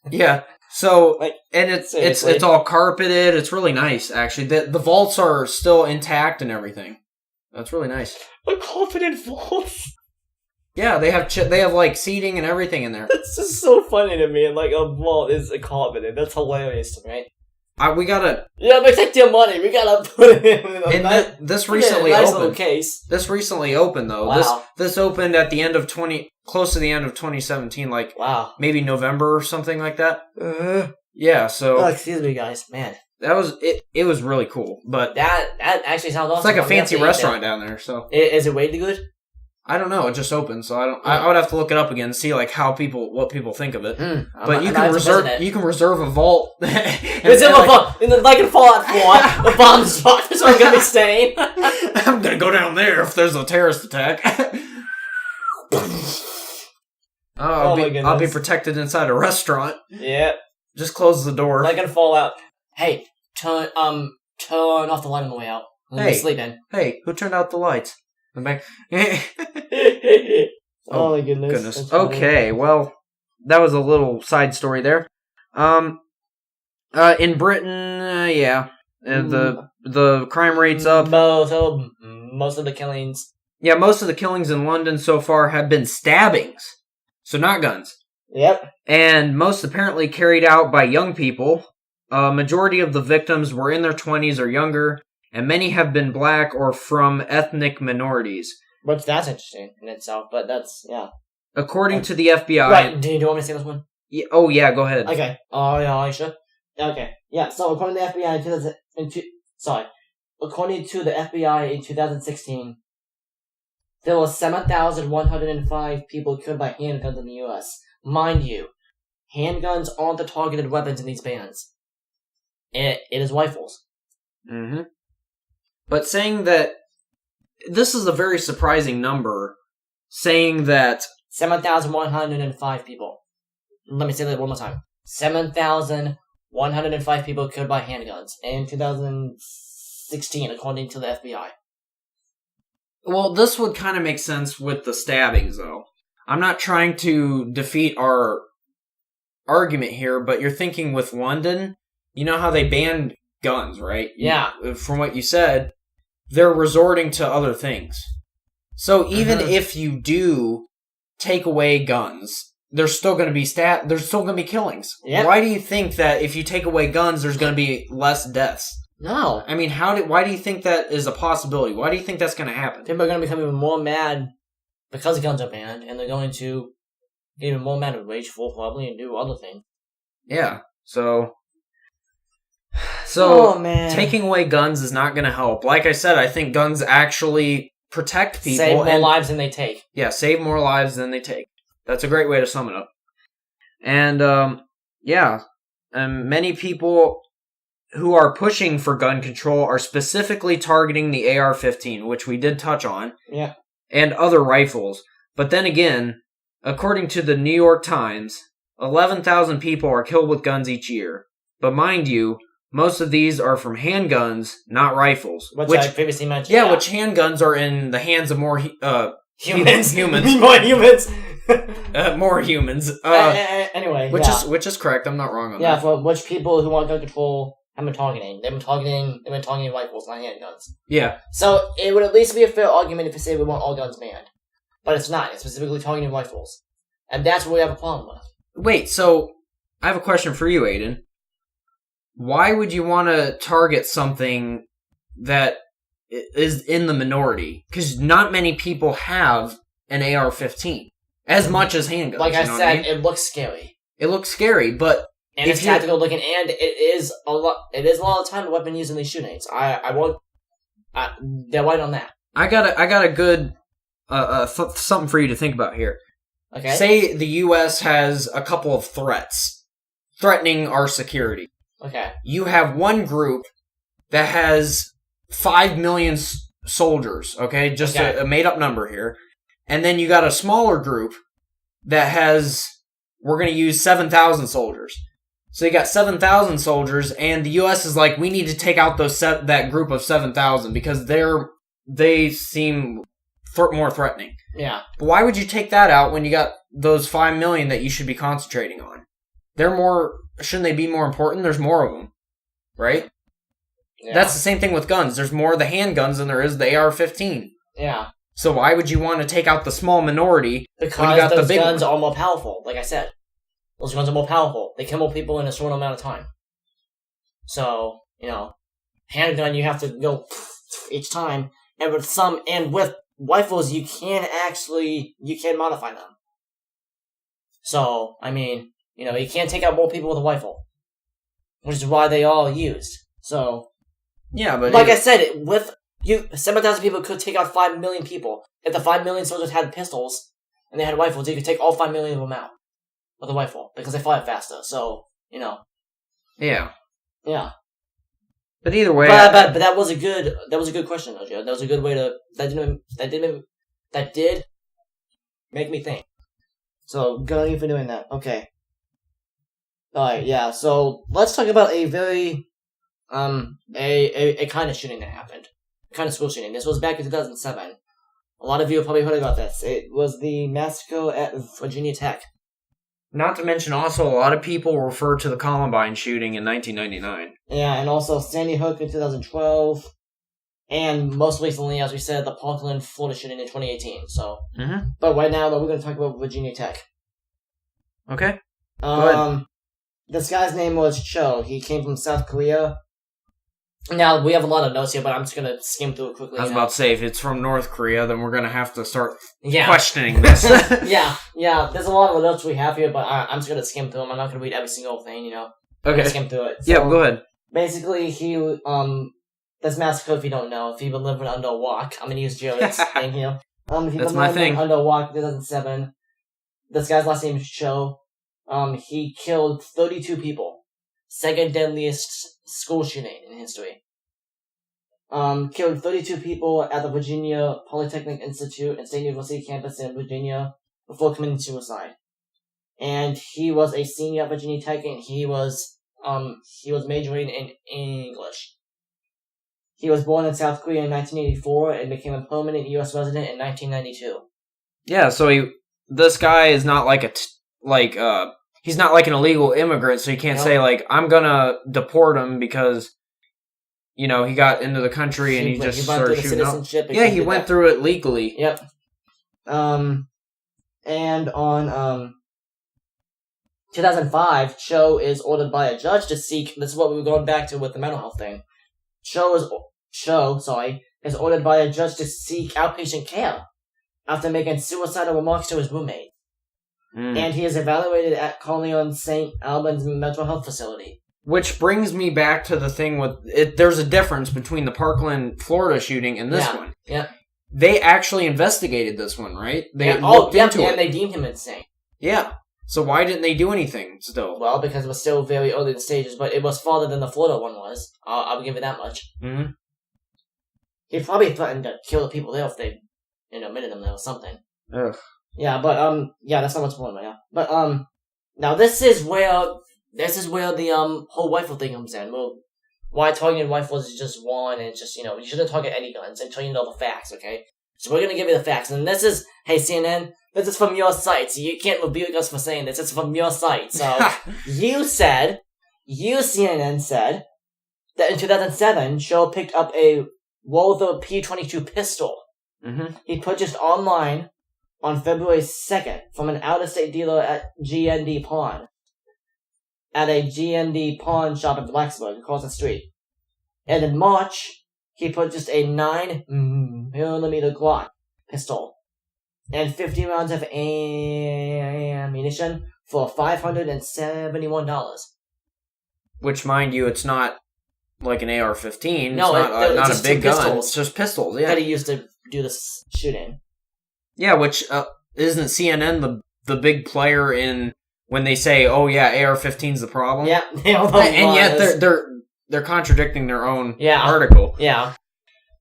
Yeah. So, and it's all carpeted. It's really nice, actually. The vaults are still intact and everything. That's really nice. A carpeted vault? Yeah, they have like seating and everything in there. That's just so funny to me. Like a vault is a carpeted. That's hilarious to me. We gotta. Yeah, protect your money. We gotta put it in. This recently opened. Little case. This recently opened though. Wow. This opened at the end of close to the end of 2017. Like maybe November or something like that. Yeah. So. Oh, excuse me, guys. Man. that was it. It was really cool, but That actually sounds awesome. it's like a fancy restaurant down there. So is it way good? I don't know. It just opened, so I don't. I would have to look it up again and see like what people think of it. But you can reserve a vault. It's in the vault, like in Fallout 4, the bomb spot. That's where I'm gonna be staying. I'm gonna go down there if there's a terrorist attack. I'll be protected inside a restaurant. Yeah. Just close the door. Like in Fallout. Hey, turn off the light on the way out. Hey, sleeping. Hey, who turned out the lights? I'm back. Oh my goodness. Okay, well, that was a little side story there. In Britain, the crime rate's up. Most of the killings. Yeah, most of the killings in London so far have been stabbings, so not guns. Yep. And most apparently carried out by young people. Majority of the victims were in their 20s or younger, and many have been black or from ethnic minorities. Which that's interesting in itself, but that's, yeah. According to the FBI... Right, do you want me to say this one? Yeah, oh, yeah, go ahead. Okay. Oh, yeah, I should. Okay. Yeah, so according to the FBI according to the FBI in 2016, there were 7,105 people killed by handguns in the U.S. Mind you, handguns aren't the targeted weapons in these bans. It is rifles. Mm-hmm. But saying that... This is a very surprising number, saying that... 7,105 people. Let me say that one more time. 7,105 people killed by handguns in 2016, according to the FBI. Well, this would kind of make sense with the stabbings, though. I'm not trying to defeat our argument here, but you're thinking with London, you know how they banned guns, right? Yeah. From what you said, they're resorting to other things. So even if you do take away guns, there's still going to be there's still going to be killings. Yep. Why do you think that if you take away guns, there's going to be less deaths? No. I mean, why do you think that is a possibility? Why do you think that's going to happen? People are going to become even more mad because guns are banned, and they're going to get even more mad and rageful probably and do other things. Yeah. So taking away guns is not going to help. Like I said, I think guns actually protect people. Save more lives than they take. Yeah, save more lives than they take. That's a great way to sum it up. And, many people who are pushing for gun control are specifically targeting the AR-15, which we did touch on. Yeah. And other rifles. But then again, according to the New York Times, 11,000 people are killed with guns each year. But mind you, most of these are from handguns, not rifles. Which I previously mentioned. Yeah, which handguns are in the hands of more humans. More humans. More humans. Anyway, which is correct. I'm not wrong on that. Yeah, for which people who want gun control have been targeting. They've been targeting rifles, not handguns. Yeah. So it would at least be a fair argument if you say we want all guns banned. But it's not. It's specifically targeting rifles. And that's what we have a problem with. Wait, so I have a question for you, Aiden. Why would you want to target something that is in the minority? Because not many people have an AR-15 as much as handguns. Like I said, it looks scary. It looks scary, but and it's tactical looking, and it is a lot. It is a lot of time the weapon used in these shootings. I won't. They're right on that. I got a good something for you to think about here. Okay. Say the U.S. has a couple of threats threatening our security. Okay. You have one group that has 5 million soldiers, okay? Just a made-up number here. And then you got a smaller group that has, we're going to use 7,000 soldiers. So you got 7,000 soldiers, and the U.S. is like, we need to take out that group of 7,000 because they seem more threatening. Yeah. But why would you take that out when you got those 5 million that you should be concentrating on? Shouldn't they be more important? There's more of them, right? Yeah. That's the same thing with guns. There's more of the handguns than there is the AR-15. Yeah. So why would you want to take out the small minority because when you got those guns are more powerful, like I said. Those guns are more powerful. They kill more people in a short amount of time. So, handgun you have to go each time. And with rifles you can modify them. So, you can't take out more people with a rifle. Which is why they all used. So, Yeah, but like I said, with 7,000 people could take out 5 million people. If the 5 million soldiers had pistols and they had rifles, you could take all 5 million of them out with a rifle because they fire faster. So, yeah. Yeah. But either way, but that was a good question, though, Jared. That was a good way to that did make me think. So good on you for doing that. Okay. All right. Yeah. So let's talk about a very a kind of shooting that happened. A kind of school shooting. This was back in 2007. A lot of you have probably heard about this. It was the massacre at Virginia Tech. not to mention also a lot of people refer to the Columbine shooting in 1999. Yeah, and also Sandy Hook in 2012. And most recently, as we said, the Parkland, Florida shooting in 2018. So, But right now, though, we're going to talk about Virginia Tech. Okay. Go ahead. This guy's name was Cho. He came from South Korea. Now, we have a lot of notes here, but I'm just going to skim through it quickly. I was about to say, if it's from North Korea, then we're going to have to start Yeah. questioning this. Yeah. There's a lot of notes we have here, but I'm just going to skim through them. I'm not going to read every single thing, I'm Okay. going to skim through it. So, Yeah, go ahead. Basically, this massacre, if you don't know, if you've been living under a rock, I'm going to use Jared's thing here. If you've That's been my living thing. under a rock, 2007, this guy's last name is Cho. He killed 32 people. Second deadliest school shooting in history. Killed 32 people at the Virginia Polytechnic Institute and State University campus in Virginia before committing suicide. And he was a senior at Virginia Tech, and he was majoring in English. He was born in South Korea in 1984 and became a permanent U.S. resident in 1992. Yeah, so this guy is not he's not like an illegal immigrant, so you can't say I'm gonna deport him because he got into the country and he just started shooting up. Yeah, he went through it legally. Yep. And on 2005, Cho is ordered by a judge to seek. This is what we were going back to with the mental health thing. Cho is ordered by a judge to seek outpatient care after making suicidal remarks to his roommate. And he is evaluated at Corleone St. Albans mental health facility. Which brings me back to the thing with it. There's a difference between the Parkland, Florida shooting and this one. Yeah. They actually investigated this one, right? They looked into it. And they deemed him insane. Yeah. So why didn't they do anything still? Well, because it was still very early in the stages, but it was farther than the Florida one was. I'll give it that much. Mm-hmm. He probably threatened to kill the people there if they, admitted them there or something. Ugh. Yeah, but that's not what's going on right now. But now this is where the whole rifle thing comes in. Well, why targeting rifles is just one, and it's just you shouldn't target any guns until you know the facts. Okay, so we're gonna give you the facts, and this is CNN. This is from your site, so you can't rebuke us for saying this. It's from your site. So CNN said that in 2007, Cho picked up a Walther P22 pistol. Mm-hmm. He purchased online on February 2nd from an out-of-state dealer at GND Pawn. At a GND Pawn shop in Blacksburg, across the street. And in March, he purchased a 9mm Glock pistol and 50 rounds of ammunition for $571. Which, mind you, it's not like an AR-15. No, it's not a big gun. Pistols It's just pistols, yeah. that he used to do this shooting. Yeah, which isn't CNN the big player in when they say, "Oh yeah, AR-15's the problem." Yeah, and yet they're contradicting their own article. Yeah.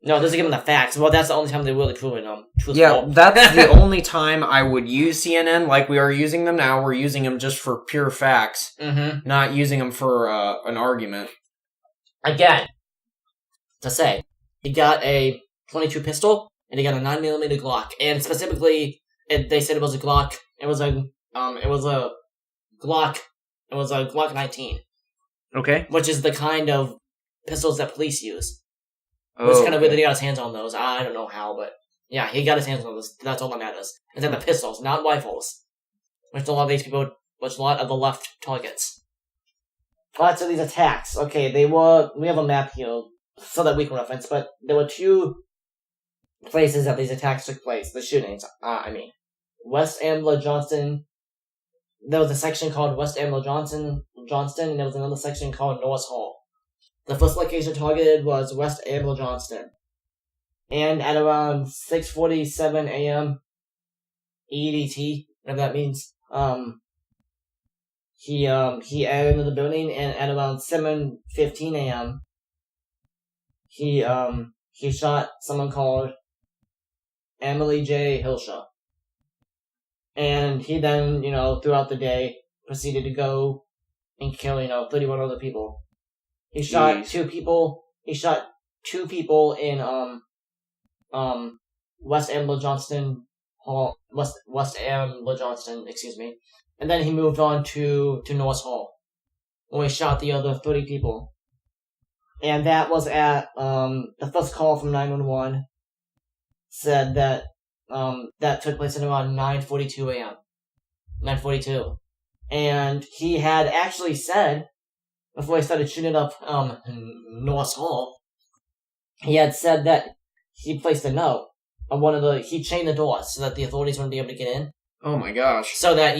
No, doesn't give them the facts. Well, that's the only time they really prove it. Truthful. Yeah, that's the only time I would use CNN like we are using them now. We're using them just for pure facts, not using them for an argument. Again, to say, he got a 22 pistol and he got a 9mm Glock, and specifically, they said it was a Glock. It was a Glock 19. Okay. Which is the kind of pistols that police use. Which is kind of weird that he got his hands on those. I don't know how, but yeah, he got his hands on those. That's all that matters. And then the pistols, not rifles. Which a lot of the left targets. Alright, so these attacks. Okay, we have a map here so that we can reference, but there were two places that these attacks took place. The shootings, West Ambler, Johnston. There was a section called West Ambler, Johnston, and there was another section called Norris Hall. The first location targeted was West Amble Johnston. And at around 6:47 a.m. EDT, whatever that means, he entered into the building, and at around 7:15 a.m., he shot someone called Emily J. Hilshaw. And he then, throughout the day, proceeded to go and kill, 31 other people. He shot two people. He shot two people in West Amble Johnston Hall, West Amble Johnston, excuse me. And then he moved on to Norris Hall, where he shot the other 30 people. And that was at the first call from 911 said that that took place at around 9:42 a.m. 9:42. And he had actually said, before he started shooting up Norris Hall, he had said that he placed a note on he chained the doors so that the authorities wouldn't be able to get in. Oh my gosh. So that,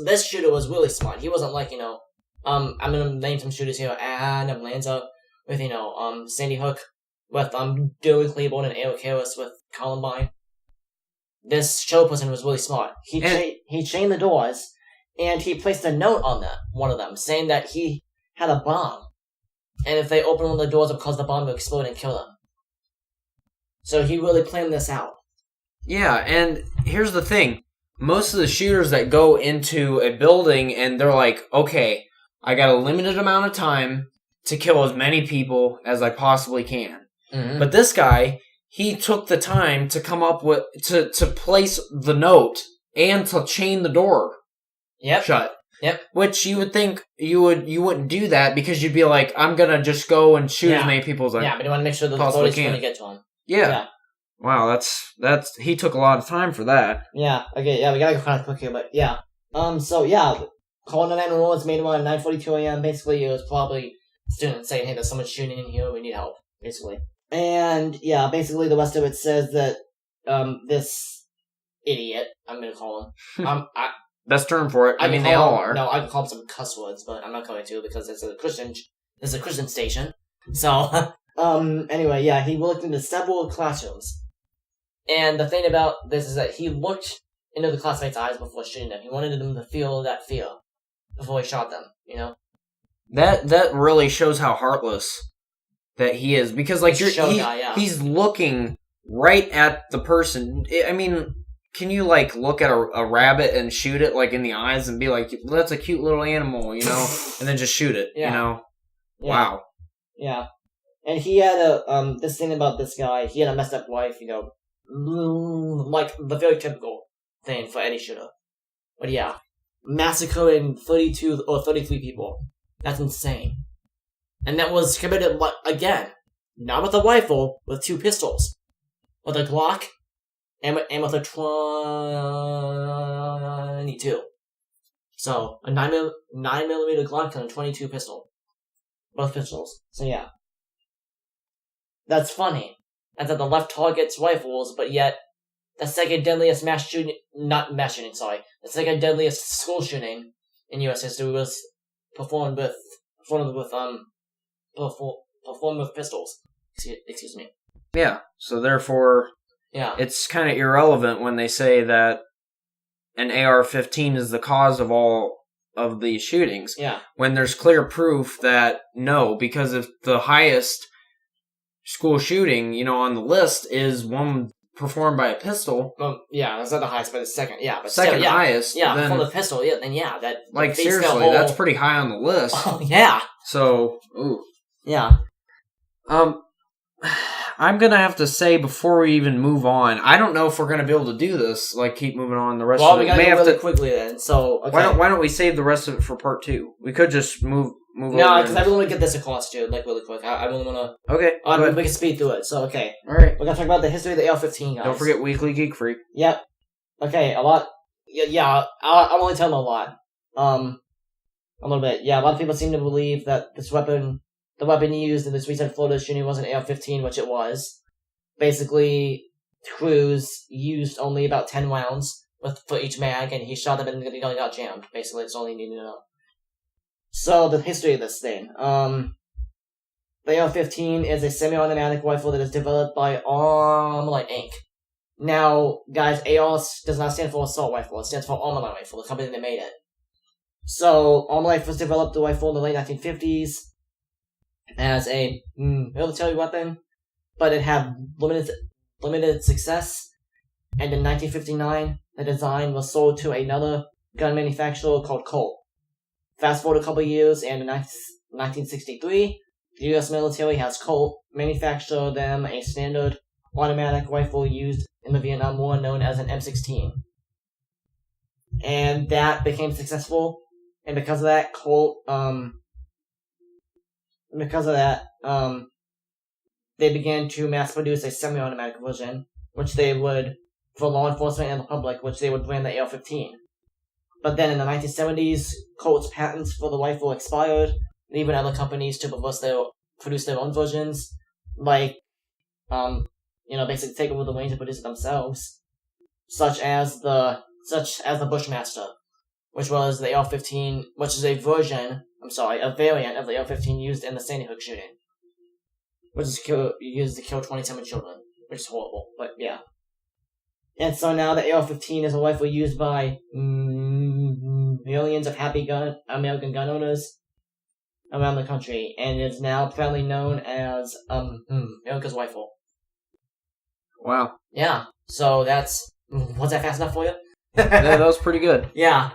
this shooter was really smart. He wasn't like, I'm gonna name some shooters here, Adam Lanza with, Sandy Hook, with, Dylan Klebold and Eric Harris with Columbine. This show person was really smart. He chained the doors, and he placed a note on one of them, saying that he had a bomb. And if they opened one of the doors, it would cause the bomb to explode and kill them. So he really planned this out. Yeah, and here's the thing. Most of the shooters that go into a building and they're like, okay, I got a limited amount of time to kill as many people as I possibly can. Mm-hmm. But this guy, he took the time to come up with, to place the note and to chain the door shut. Yep. Which you would think you wouldn't do that because you'd be like, I'm gonna just go and shoot as many people as I possibly can. Yeah, but you want to make sure that the authorities are going to get to him. Yeah. Wow, that's he took a lot of time for that. Yeah. Okay. Yeah, we gotta go kind of quick here, but yeah. So yeah, call 911 was made around 9:42 a.m. Basically, it was probably students saying, "Hey, there's someone shooting in here. We need help." Basically, and yeah, basically the rest of it says that this idiot, I'm gonna call him. Best term for it. I mean, they all are. No, I can call him some cuss words, but I'm not going to because it's a Christian station. So, anyway, yeah, he looked into several classrooms. And the thing about this is that he looked into the classmates' eyes before shooting them. He wanted them to feel that fear before he shot them, That really shows how heartless that he is. Because, like, he's looking right at the person. I mean, can you, like, look at a rabbit and shoot it, like, in the eyes and be like, that's a cute little animal, and then just shoot it, Yeah. Wow. Yeah. And he had this thing about this guy, he had a messed up wife, like the very typical thing for any shooter. But yeah, massacring 32 or 33 people. That's insane. And that was committed, again, not with a rifle, with 2 pistols. With a Glock and with a 22. So, a 9mm Glock and a 22 pistol. Both pistols. So yeah. That's funny. That's that the left targets rifles, but yet the second deadliest the second deadliest school shooting in U.S. history was performed with pistols. Excuse me. Yeah. So therefore, it's kind of irrelevant when they say that an AR-15 is the cause of all of these shootings. Yeah. When there's clear proof that no, because if the highest school shooting, on the list is one performed by a pistol. Well, yeah, that's not the highest, but the second. Yeah, but second still, highest. Yeah, then, from the pistol. Yeah, then yeah, that like seriously, that's pretty high on the list. Oh yeah. So, ooh. Yeah. I'm gonna have to say before we even move on, I don't know if we're gonna be able to do this. Like, keep moving on the rest. Well, of it. we gotta go really quickly then. So, okay. Why don't we save the rest of it for part 2? We could just move. No, because I really want to get this across, dude. Like really quick. I really want to. Okay. We can speed through it. So okay. All right. We're gonna talk about the history of the AR-15, guys. Don't forget Weekly Geek Freak. Yep. Okay. A lot. Yeah. I'm only telling a lot. A little bit. Yeah. A lot of people seem to believe that the weapon used in this recent Florida shooting was an AR-15, which it was. Basically, Cruz used only about 10 rounds for each mag, and he shot them and they got jammed. Basically, that's all you need to know. So, the history of this thing. The AR-15 is a semi-automatic rifle that is developed by Armalite Inc. Now, guys, AR does not stand for assault rifle. It stands for Armalite Rifle, the company that made it. So, Armalite was developed the rifle in the late 1950s as a military weapon, but it had limited success. And in 1959, the design was sold to another gun manufacturer called Colt. Fast forward a couple years, and in 1963, the U.S. military has Colt manufacture them a standard automatic rifle used in the Vietnam War known as an M16. And that became successful, and because of that, they began to mass produce a semi-automatic version, which they would, for law enforcement and the public, which they would brand the AR-15. But then in the 1970s, Colt's patents for the rifle expired, leaving other companies to produce their own versions, like, basically take over the range and produce it themselves, such as the Bushmaster, which was the AR-15, which is a variant of the AR-15 used in the Sandy Hook shooting, which is used to kill 27 children, which is horrible, but yeah. And so now the AR-15 is a rifle used by millions of happy American gun owners around the country, and is now proudly known as America's rifle. Wow. Yeah. So was that fast enough for you? Yeah, that was pretty good. Yeah.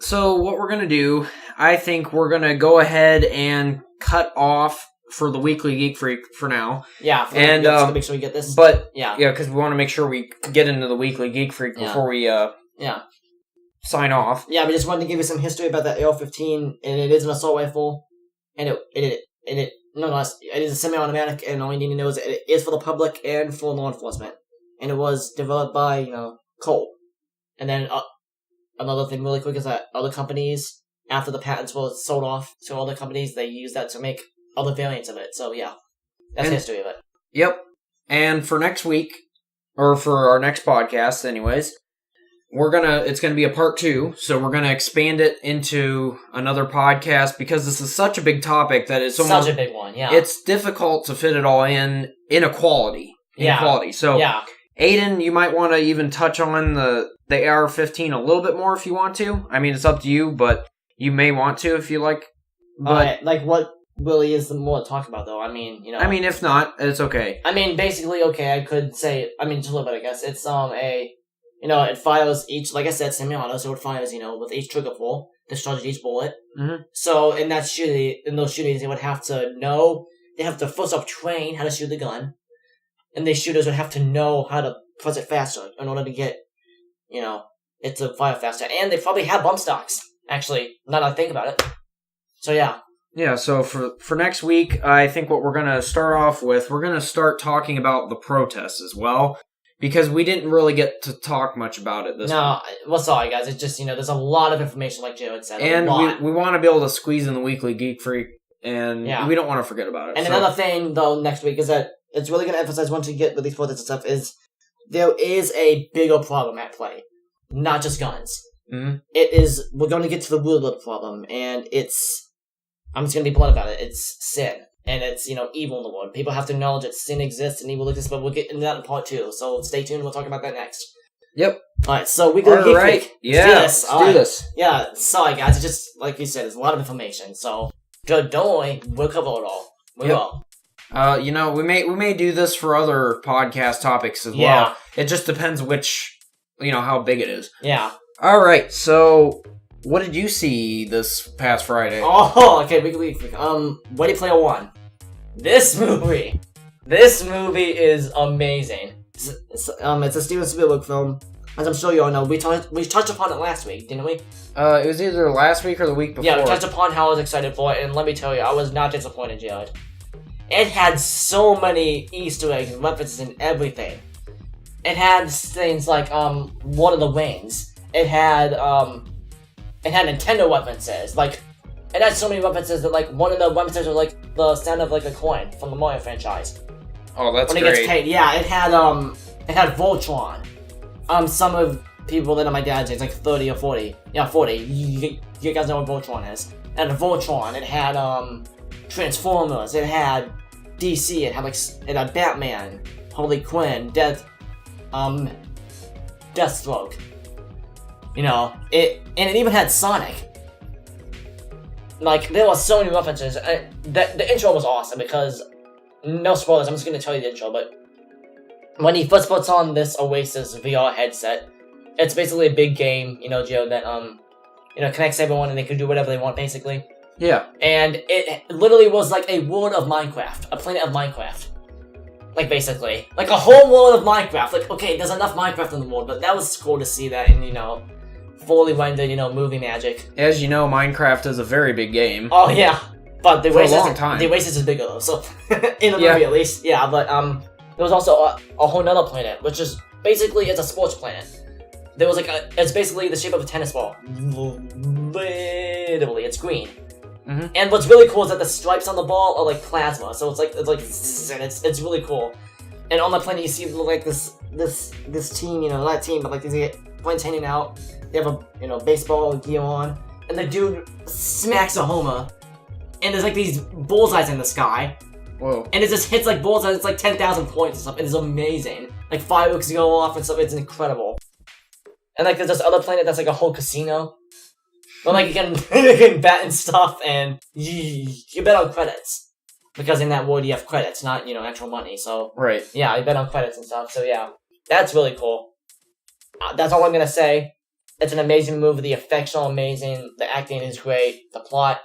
So what we're gonna do, I think we're gonna go ahead and cut off for the Weekly Geek Freak for now. Yeah, to make sure we get this. But yeah, because we want to make sure we get into the Weekly Geek Freak before we sign off. Yeah, we just wanted to give you some history about that AR-15, and it is an assault rifle, and it is a semi-automatic, and all you need to know is that it is for the public and for law enforcement, and it was developed by Colt. And then another thing really quick is that other companies, after the patents were sold off to other companies, they use that to make other variants of it. So yeah, that's the history of it. Yep. And for next week, or for our next podcast, anyways, it's gonna be a part 2. So we're gonna expand it into another podcast because this is such a big topic that it's such a big one. Yeah, it's difficult to fit it all in equality. So yeah. Aiden, you might want to even touch on the AR-15 a little bit more if you want to. I mean, it's up to you, but you may want to if you like. But what really is the more to talk about, though? I mean, I mean, if not, it's okay. I mean, basically, okay, I could say, just a little bit, I guess. It's, it fires each, like I said, semi-auto, so it fires, with each trigger pull, discharges each bullet. Mm-hmm. So, in those shootings, they would have to first off train how to shoot the gun, and the shooters would have to know how to press it faster in order to get, it to fire faster. And they probably have bump stocks, actually, now that I think about it. So, yeah. Yeah, so for next week, I think what we're going to start off with, we're going to start talking about the protests as well, because we didn't really get to talk much about it this week. Well, sorry, guys. It's just, there's a lot of information, like Jared said. And we want to be able to squeeze in the Weekly Geek Freak, and we don't want to forget about it. And another thing, though, next week is that it's really going to emphasize, once you get with these protests and stuff, is there is a bigger problem at play. Not just guns. Mm-hmm. We're going to get to the root of the problem, and I'm just going to be blunt about it. It's sin. And it's, evil in the world. People have to acknowledge that sin exists and evil exists, but we'll get into that in part 2. So stay tuned. We'll talk about that next. Yep. Alright, so we go to Geek Freak. Yeah, let's do this. Yeah, sorry guys. It's just, like you said, it's a lot of information. So, don't worry. We'll cover it all. We will. We may do this for other podcast topics as well. It just depends which, how big it is. Yeah. Alright, so what did you see this past Friday? Oh, okay, Weekly Freak. Ready Player One. This movie is amazing. It's a Steven Spielberg film. As I'm sure you all know, we touched upon it last week, didn't we? It was either last week or the week before. Yeah, we touched upon how I was excited for it, and let me tell you, I was not disappointed, Jared. It had so many Easter eggs and references and everything. It had things like, one of the wings. It had Nintendo references. Like, it had so many references that, like, one of the references was, like, the sound of, like, a coin from the Mario franchise. Oh, that's great. When it gets paid. Yeah, it had Voltron. Some of people that are my dad's age, like 30 or 40. Yeah, 40. You guys know what Voltron is. And Voltron. It had, Transformers, it had DC, it had Batman, Harley Quinn, Deathstroke. You know, and it even had Sonic. Like, there were so many references. The intro was awesome because, no spoilers, I'm just going to tell you the intro, but when he first puts on this Oasis VR headset, it's basically a big game, you know, Joe, that, connects everyone and they can do whatever they want, basically. Yeah. And it literally was like a world of Minecraft, a planet of Minecraft. Like, basically. Like, a whole world of Minecraft. Like, okay, there's enough Minecraft in the world, but that was cool to see that in, fully rendered, movie magic. As you know, Minecraft is a very big game. Oh, yeah. But the Oasis is bigger, though, so, in the movie at least. Yeah, but, there was also a whole nother planet, which is, basically, it's a sports planet. There was, it's basically the shape of a tennis ball. Literally, it's green. Mm-hmm. And what's really cool is that the stripes on the ball are like plasma, so it's it's really cool. And on the planet, you see like this team, not team, but like these points hanging out. They have a baseball gear on, and the dude smacks a homer, and there's like these bullseyes in the sky. Whoa! And it just hits like bullseyes. It's like 10,000 points and stuff. It is amazing. Like fireworks go off and stuff. It's incredible. And like there's this other planet that's like a whole casino. But like you can bet and stuff, and you bet on credits because in that world you have credits, not actual money. So right, yeah, you bet on credits and stuff. So yeah, that's really cool. That's all I'm gonna say. It's an amazing movie. The effects are amazing. The acting is great. The plot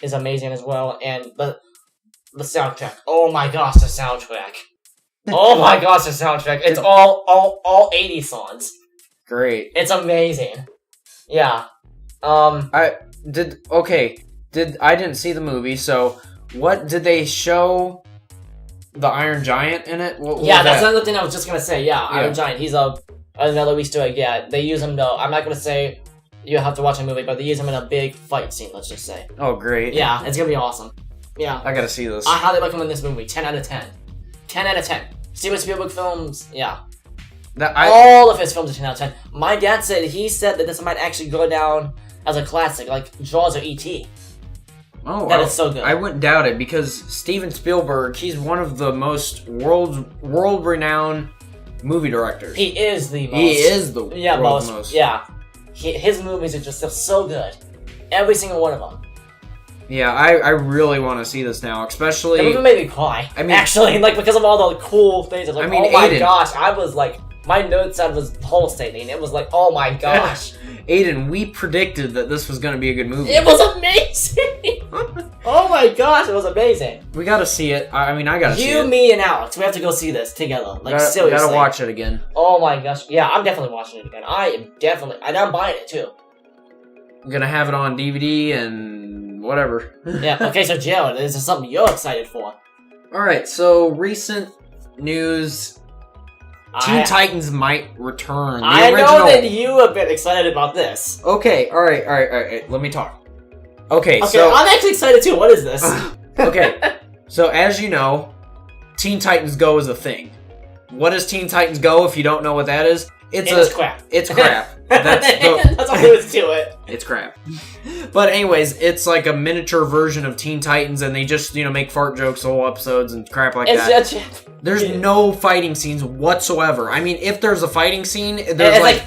is amazing as well, and the soundtrack. Oh my gosh, the soundtrack! Oh my gosh, the soundtrack! It's all 80 songs. Great. It's amazing. Yeah. I didn't see the movie, so what did they show the Iron Giant in it? What that's another thing I was just gonna say. Yeah, Iron Giant, he's another Easter egg. Yeah, they use him though. I'm not gonna say you have to watch a movie, but they use him in a big fight scene, let's just say. Oh, great. Yeah, it's gonna be awesome. Yeah. I gotta see this. I highly recommend this movie. 10 out of 10. 10 out of 10. Steven Spielberg films, yeah. All of his films are 10 out of 10. My dad said that this might actually go down as a classic, like Jaws or E.T. Oh, that is so good. I wouldn't doubt it because Steven Spielberg, he's one of the most world-renowned movie directors. He is the most. He is the world's most. Yeah. His movies are just so good. Every single one of them. Yeah, I really want to see this now, especially... The movie made me cry. I mean... Actually, like, because of all the cool things. I was like, oh my gosh. I was like... My notes said was pulsating. It was like, oh my gosh. Aiden, we predicted that this was going to be a good movie. It was amazing! Oh my gosh, it was amazing. We gotta see it. I gotta see it. You, me, and Alex, we have to go see this together. Like, seriously. We gotta watch it again. Oh my gosh. Yeah, I'm definitely watching it again. I'm buying it too. We're gonna have it on DVD and whatever. Yeah, okay, so Jared, this is something you're excited for. Alright, so recent news... Teen Titans might return. I know that you have been excited about this. Okay, alright, let me talk. Okay, so... I'm actually excited too, what is this? Okay, so as you know, Teen Titans Go is a thing. What is Teen Titans Go if you don't know what that is? It's crap. It's crap. That's all there is to it. It's crap. But anyways, it's like a miniature version of Teen Titans, and they just, make fart jokes whole episodes and crap like that. There's no fighting scenes whatsoever. I mean, if there's a fighting scene, there's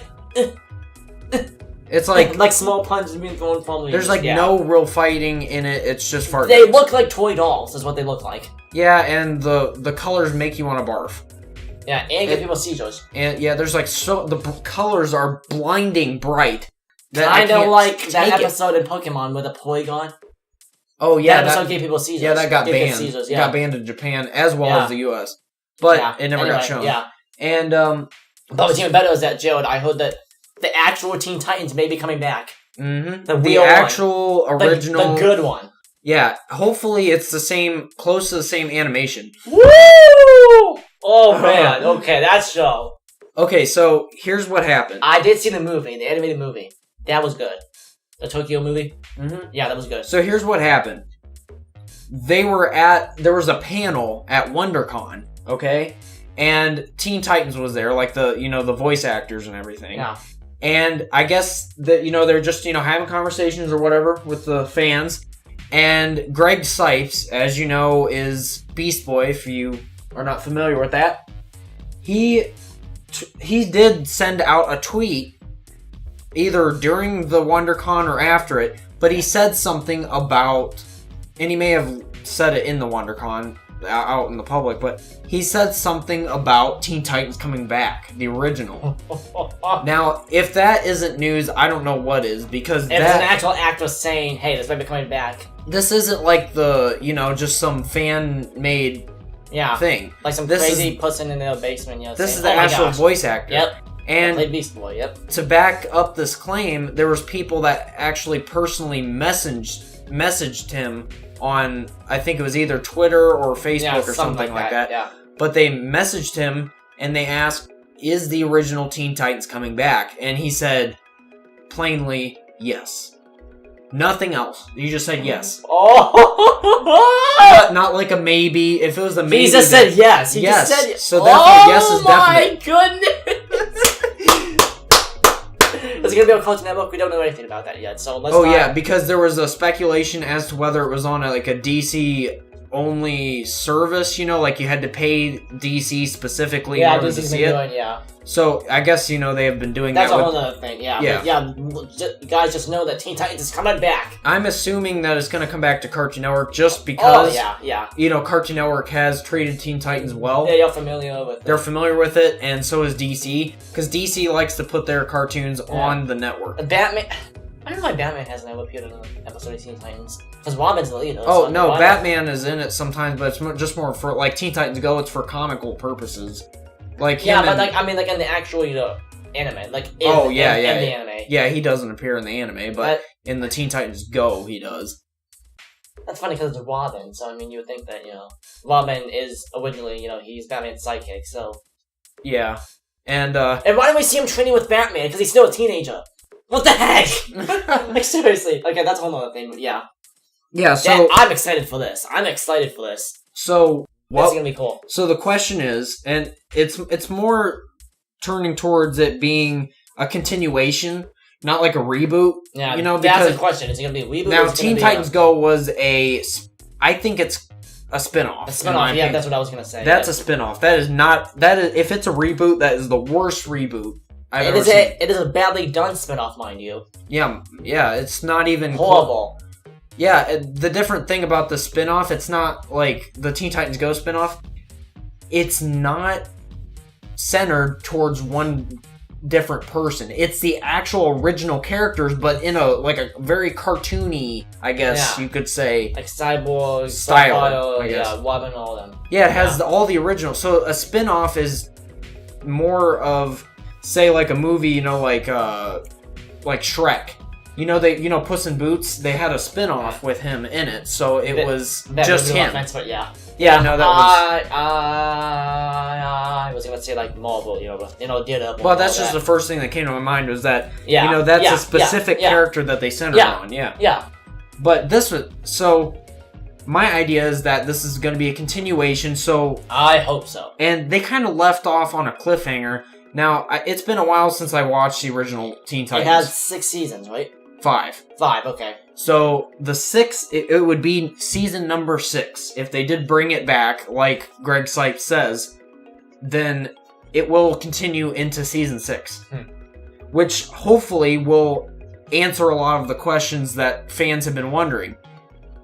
it's like small punches being thrown from me. There's no real fighting in it. It's just fart jokes. They look like toy dolls, is what they look like. Yeah, and the colors make you want to barf. Yeah, and give people seizures. And yeah, there's the colors are blinding bright. Kind of like that episode in Pokemon with a Porygon. Oh yeah, that episode gave people seizures. Yeah, that got banned. Seizures, yeah. It got banned in Japan as well as the U.S. But it never got shown. Yeah, and but what's even better is that, Jared, I heard that the actual Teen Titans may be coming back. Mm-hmm. The actual original, the good one. Yeah, hopefully it's close to the same animation. Woo! Oh man, okay, that's show. Okay, so here's what happened. I did see the movie, the animated movie. That was good. The Tokyo movie? Mm-hmm. Yeah, that was good. So here's what happened. There was a panel at WonderCon, okay? And Teen Titans was there, like the voice actors and everything. Yeah. And I guess that, they're just, having conversations or whatever with the fans. And Greg Sipes, as you know, is Beast Boy, if you are not familiar with that. He did send out a tweet either during the WonderCon or after it, but he said something about, and he may have said it in the WonderCon out in the public, but he said something about Teen Titans coming back, the original. Now, if that isn't news, I don't know what is, because it's an actual actor saying, hey, this might be coming back. This isn't like the, just some fan-made thing. Like some crazy person in the basement, This saying, is the actual voice actor. Yep. And played Beast Boy, yep. To back up this claim, there was people that actually personally messaged him on, I think it was either Twitter or Facebook or something like that. Yeah. But they messaged him and they asked, is the original Teen Titans coming back? And he said, plainly, yes. Nothing else. You just said yes. Oh! Not like a maybe. If it was a maybe... He just said yes. Yes. Just said yes. So definitely, yes is definite. Oh my goodness! Is it going to be on Cartoon Network? We don't know anything about that yet, so let's yeah, because there was a speculation as to whether it was on a DC-only service, like you had to pay DC specifically in order to see it. So, I guess, they have been doing That's that. That's a whole other thing, guys just know that Teen Titans is coming back. I'm assuming that it's going to come back to Cartoon Network just because, yeah. Cartoon Network has treated Teen Titans well. Yeah, you're familiar with it. They're familiar with it, and so is DC, because DC likes to put their cartoons on the network. Batman... I don't know why Batman hasn't ever appeared in an episode of Teen Titans. Because Robin's the lead. Oh, no, Batman is in it sometimes, but it's just more for, Teen Titans Go, it's for comical purposes. In the actual, anime. In the anime. Yeah, he doesn't appear in the anime, but in the Teen Titans Go, he does. That's funny because it's Robin, so, you would think that, Robin is originally, he's Batman's sidekick, so... Yeah. And why don't we see him training with Batman? Because he's still a teenager. What the heck? Seriously. Okay, that's a whole other thing, but yeah. Yeah, so... I'm excited for this. So... This is gonna be cool. So the question is, and it's more turning towards it being a continuation, not like a reboot. Yeah, because that's the question. Is it gonna be a reboot? Now, Teen Titans Go was I think it's a spinoff. A spinoff, yeah, that's what I was gonna say. That's a spinoff. That is, if it's a reboot, that is the worst reboot I've ever seen. It is a badly done spinoff, mind you. Yeah, it's not even horrible. Yeah, the different thing about the spin-off, it's not like the Teen Titans Go spin-off. It's not centered towards one different person. It's the actual original characters, but in a very cartoony, I guess you could say. Like Cyborg, style, I guess. Yeah, Robin, all of them. Yeah, it has all the original. So a spin-off is more of, say, like a movie, like Shrek. Puss in Boots, they had a spin-off with him in it, so it was just him. But yeah. Yeah, no, that was... I was gonna say, Marvel, Daredevil. Well, that's just the first thing that came to my mind was that, that's a specific character that they centered on, Yeah. But this was... So, my idea is that this is gonna be a continuation, so... I hope so. And they kind of left off on a cliffhanger. Now, it's been a while since I watched the original Teen Titans. It has 6 seasons, right? 5. 5, okay. So, the 6th, it would be season number 6. If they did bring it back, like Greg Sipes says, then it will continue into season 6. Which, hopefully, will answer a lot of the questions that fans have been wondering.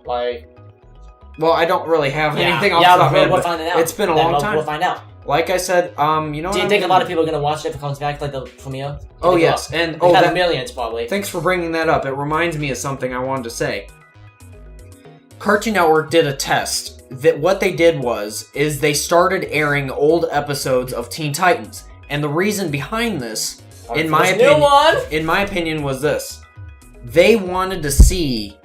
Well, I don't really have anything off the top of my head, we'll find it out. It's been a long time. We'll find out. Like I said, Do you think a lot of people are going to watch it if it comes back, like the premiere? Oh, yes. And millions, probably. Thanks for bringing that up. It reminds me of something I wanted to say. Cartoon Network did a test. That what they did is they started airing old episodes of Teen Titans. And the reason behind this, in my opinion, was this. They wanted to see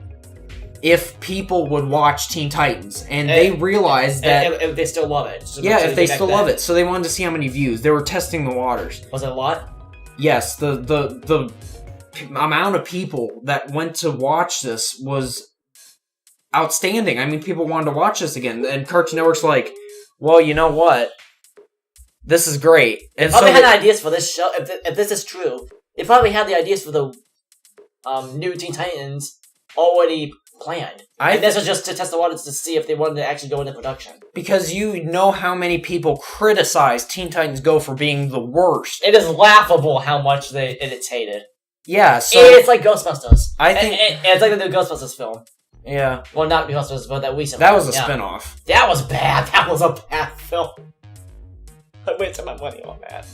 if people would watch Teen Titans, and they realized that... If they still love it. If they still love it. So they wanted to see how many views. They were testing the waters. Was it a lot? Yes, the amount of people that went to watch this was outstanding. I mean, people wanted to watch this again, and Cartoon Network's like, well, you know what? This is great. And they probably had ideas for this show. If this is true, they probably had the ideas for the new Teen Titans already planned. And this was just to test the waters to see if they wanted to actually go into production. Because you know how many people criticize Teen Titans Go for being the worst. It is laughable how much it's hated. Yeah, so... It's like Ghostbusters. I think... It's like the new Ghostbusters film. Yeah. Well, not Ghostbusters, but that recent That was one. a spin-off. That was bad. That was a bad film. I wasted my money on that.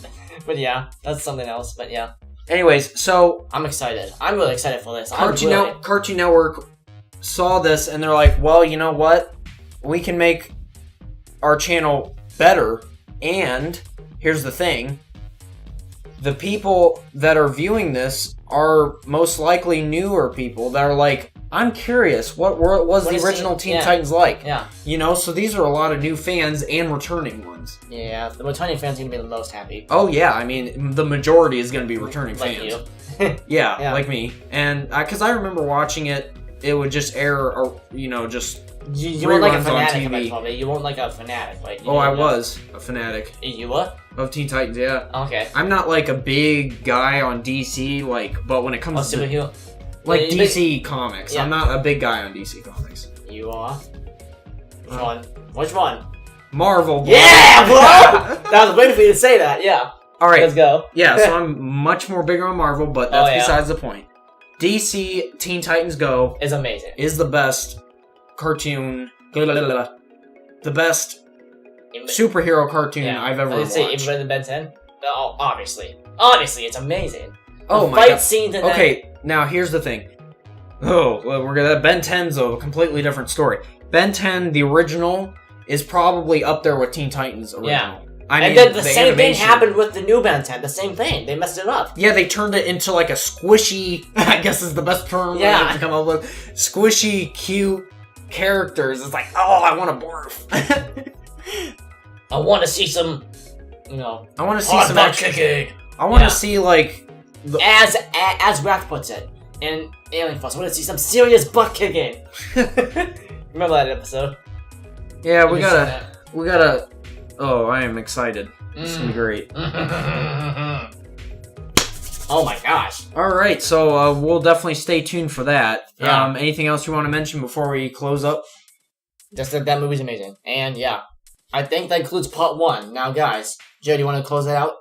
But yeah, that's something else. But yeah. Anyways, so... I'm excited. I'm really excited for this. Cartoon Network saw this and they're like, well, you know what? We can make our channel better. And here's the thing. The people that are viewing this are most likely newer people that are like, I'm curious, what was the original Teen Titans like? Yeah. You know, so these are a lot of new fans and returning ones. Yeah, the returning fans are going to be the most happy. Oh, yeah, I mean, the majority is going to be returning fans. Like you. yeah, like me. And, because I remember watching it, it would just air, or, you know, just you weren't like a fanatic fanatic of it. You weren't like a fanatic. Like, I was a fanatic. You were? Of Teen Titans, yeah. Okay. I'm not like a big guy on DC, but when it comes to superhero, like DC Comics, I'm not a big guy on DC Comics. You are? Which one? Marvel, bro. Yeah, bro! That was waiting for you to say that, yeah. Alright. Let's go. Yeah, so I'm much more bigger on Marvel, but that's besides the point. DC Teen Titans Go is amazing. Is the best cartoon, the best superhero cartoon I've ever watched. Even better than Ben 10? Oh, obviously. Obviously, it's amazing. Oh the my god. Scenes in okay, now here's the thing. Oh, well, we're gonna Ben 10's a completely different story. Ben 10, the original, is probably up there with Teen Titans original. Yeah. I mean, and then the same thing happened with the new Ben 10. The same thing. They messed it up. Yeah, they turned it into like a squishy, I guess is the best term to come up with. Squishy, cute characters. It's like, oh, I want to barf. I want to see some, you know, I want to see some kicking. I want to see like as Wrath puts it in Alien Force. I want to see some serious butt kicking. Remember that episode? Yeah, we gotta. Oh, I am excited. It's gonna be great. Oh my gosh! All right, so we'll definitely stay tuned for that. Yeah. Anything else you want to mention before we close up? Just that movie's amazing, and yeah, I think that includes part 1. Now, guys, Joe, do you want to close it out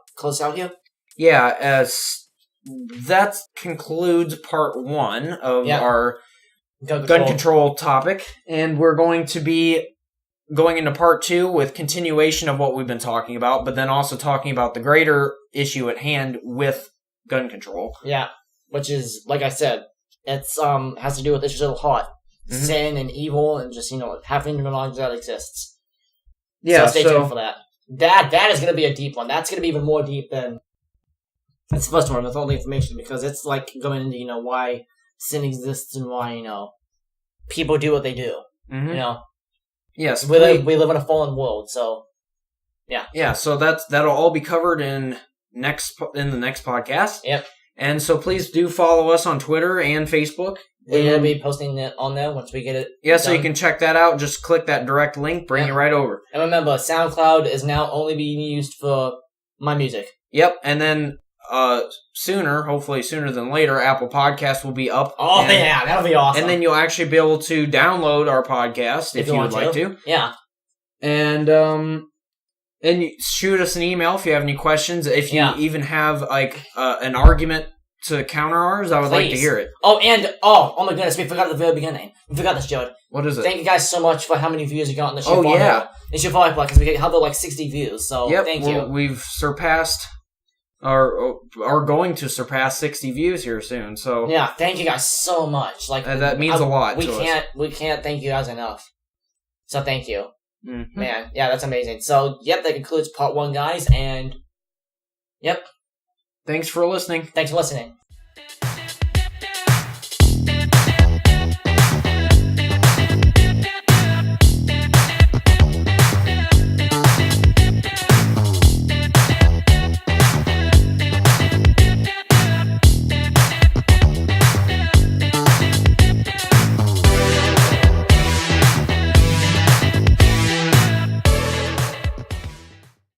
here? Yeah, as that concludes part 1 of our gun control topic, and we're going to be going into part 2 with continuation of what we've been talking about, but then also talking about the greater issue at hand with gun control. Yeah, which is, like I said, it's has to do with issues of the heart, sin and evil, and just, you know, having the knowledge that exists. Yeah, so stay tuned for that. That is going to be a deep one. That's going to be even more deep than the first one with all the information, because it's like going into, you know, why sin exists and why, you know, people do what they do. You know. Yes, we live in a fallen world, so yeah. Yeah, so that'll all be covered in the next podcast. Yep. And so please do follow us on Twitter and Facebook. We're going to be posting it on there once we get it done. So you can check that out. Just click that direct link, bring you right over. And remember, SoundCloud is now only being used for my music. Yep, and then hopefully sooner than later, Apple Podcasts will be up. Oh, yeah, that'll be awesome. And then you'll actually be able to download our podcast if you would like to. Yeah. And you shoot us an email if you have any questions. If you even have like an argument to counter ours, I would like to hear it. Oh my goodness, we forgot at the very beginning. We forgot this, Jared. What is it? Thank you guys so much for how many views you got on the show. Oh, yeah. It's your follow-up, because we have like 60 views, so thank you. We've surpassed... are going to surpass 60 views here soon. So yeah, thank you guys so much. Like that means a lot. We can't thank you guys enough. So thank you, man. Yeah, that's amazing. So that concludes part 1, guys. And thanks for listening. Thanks for listening.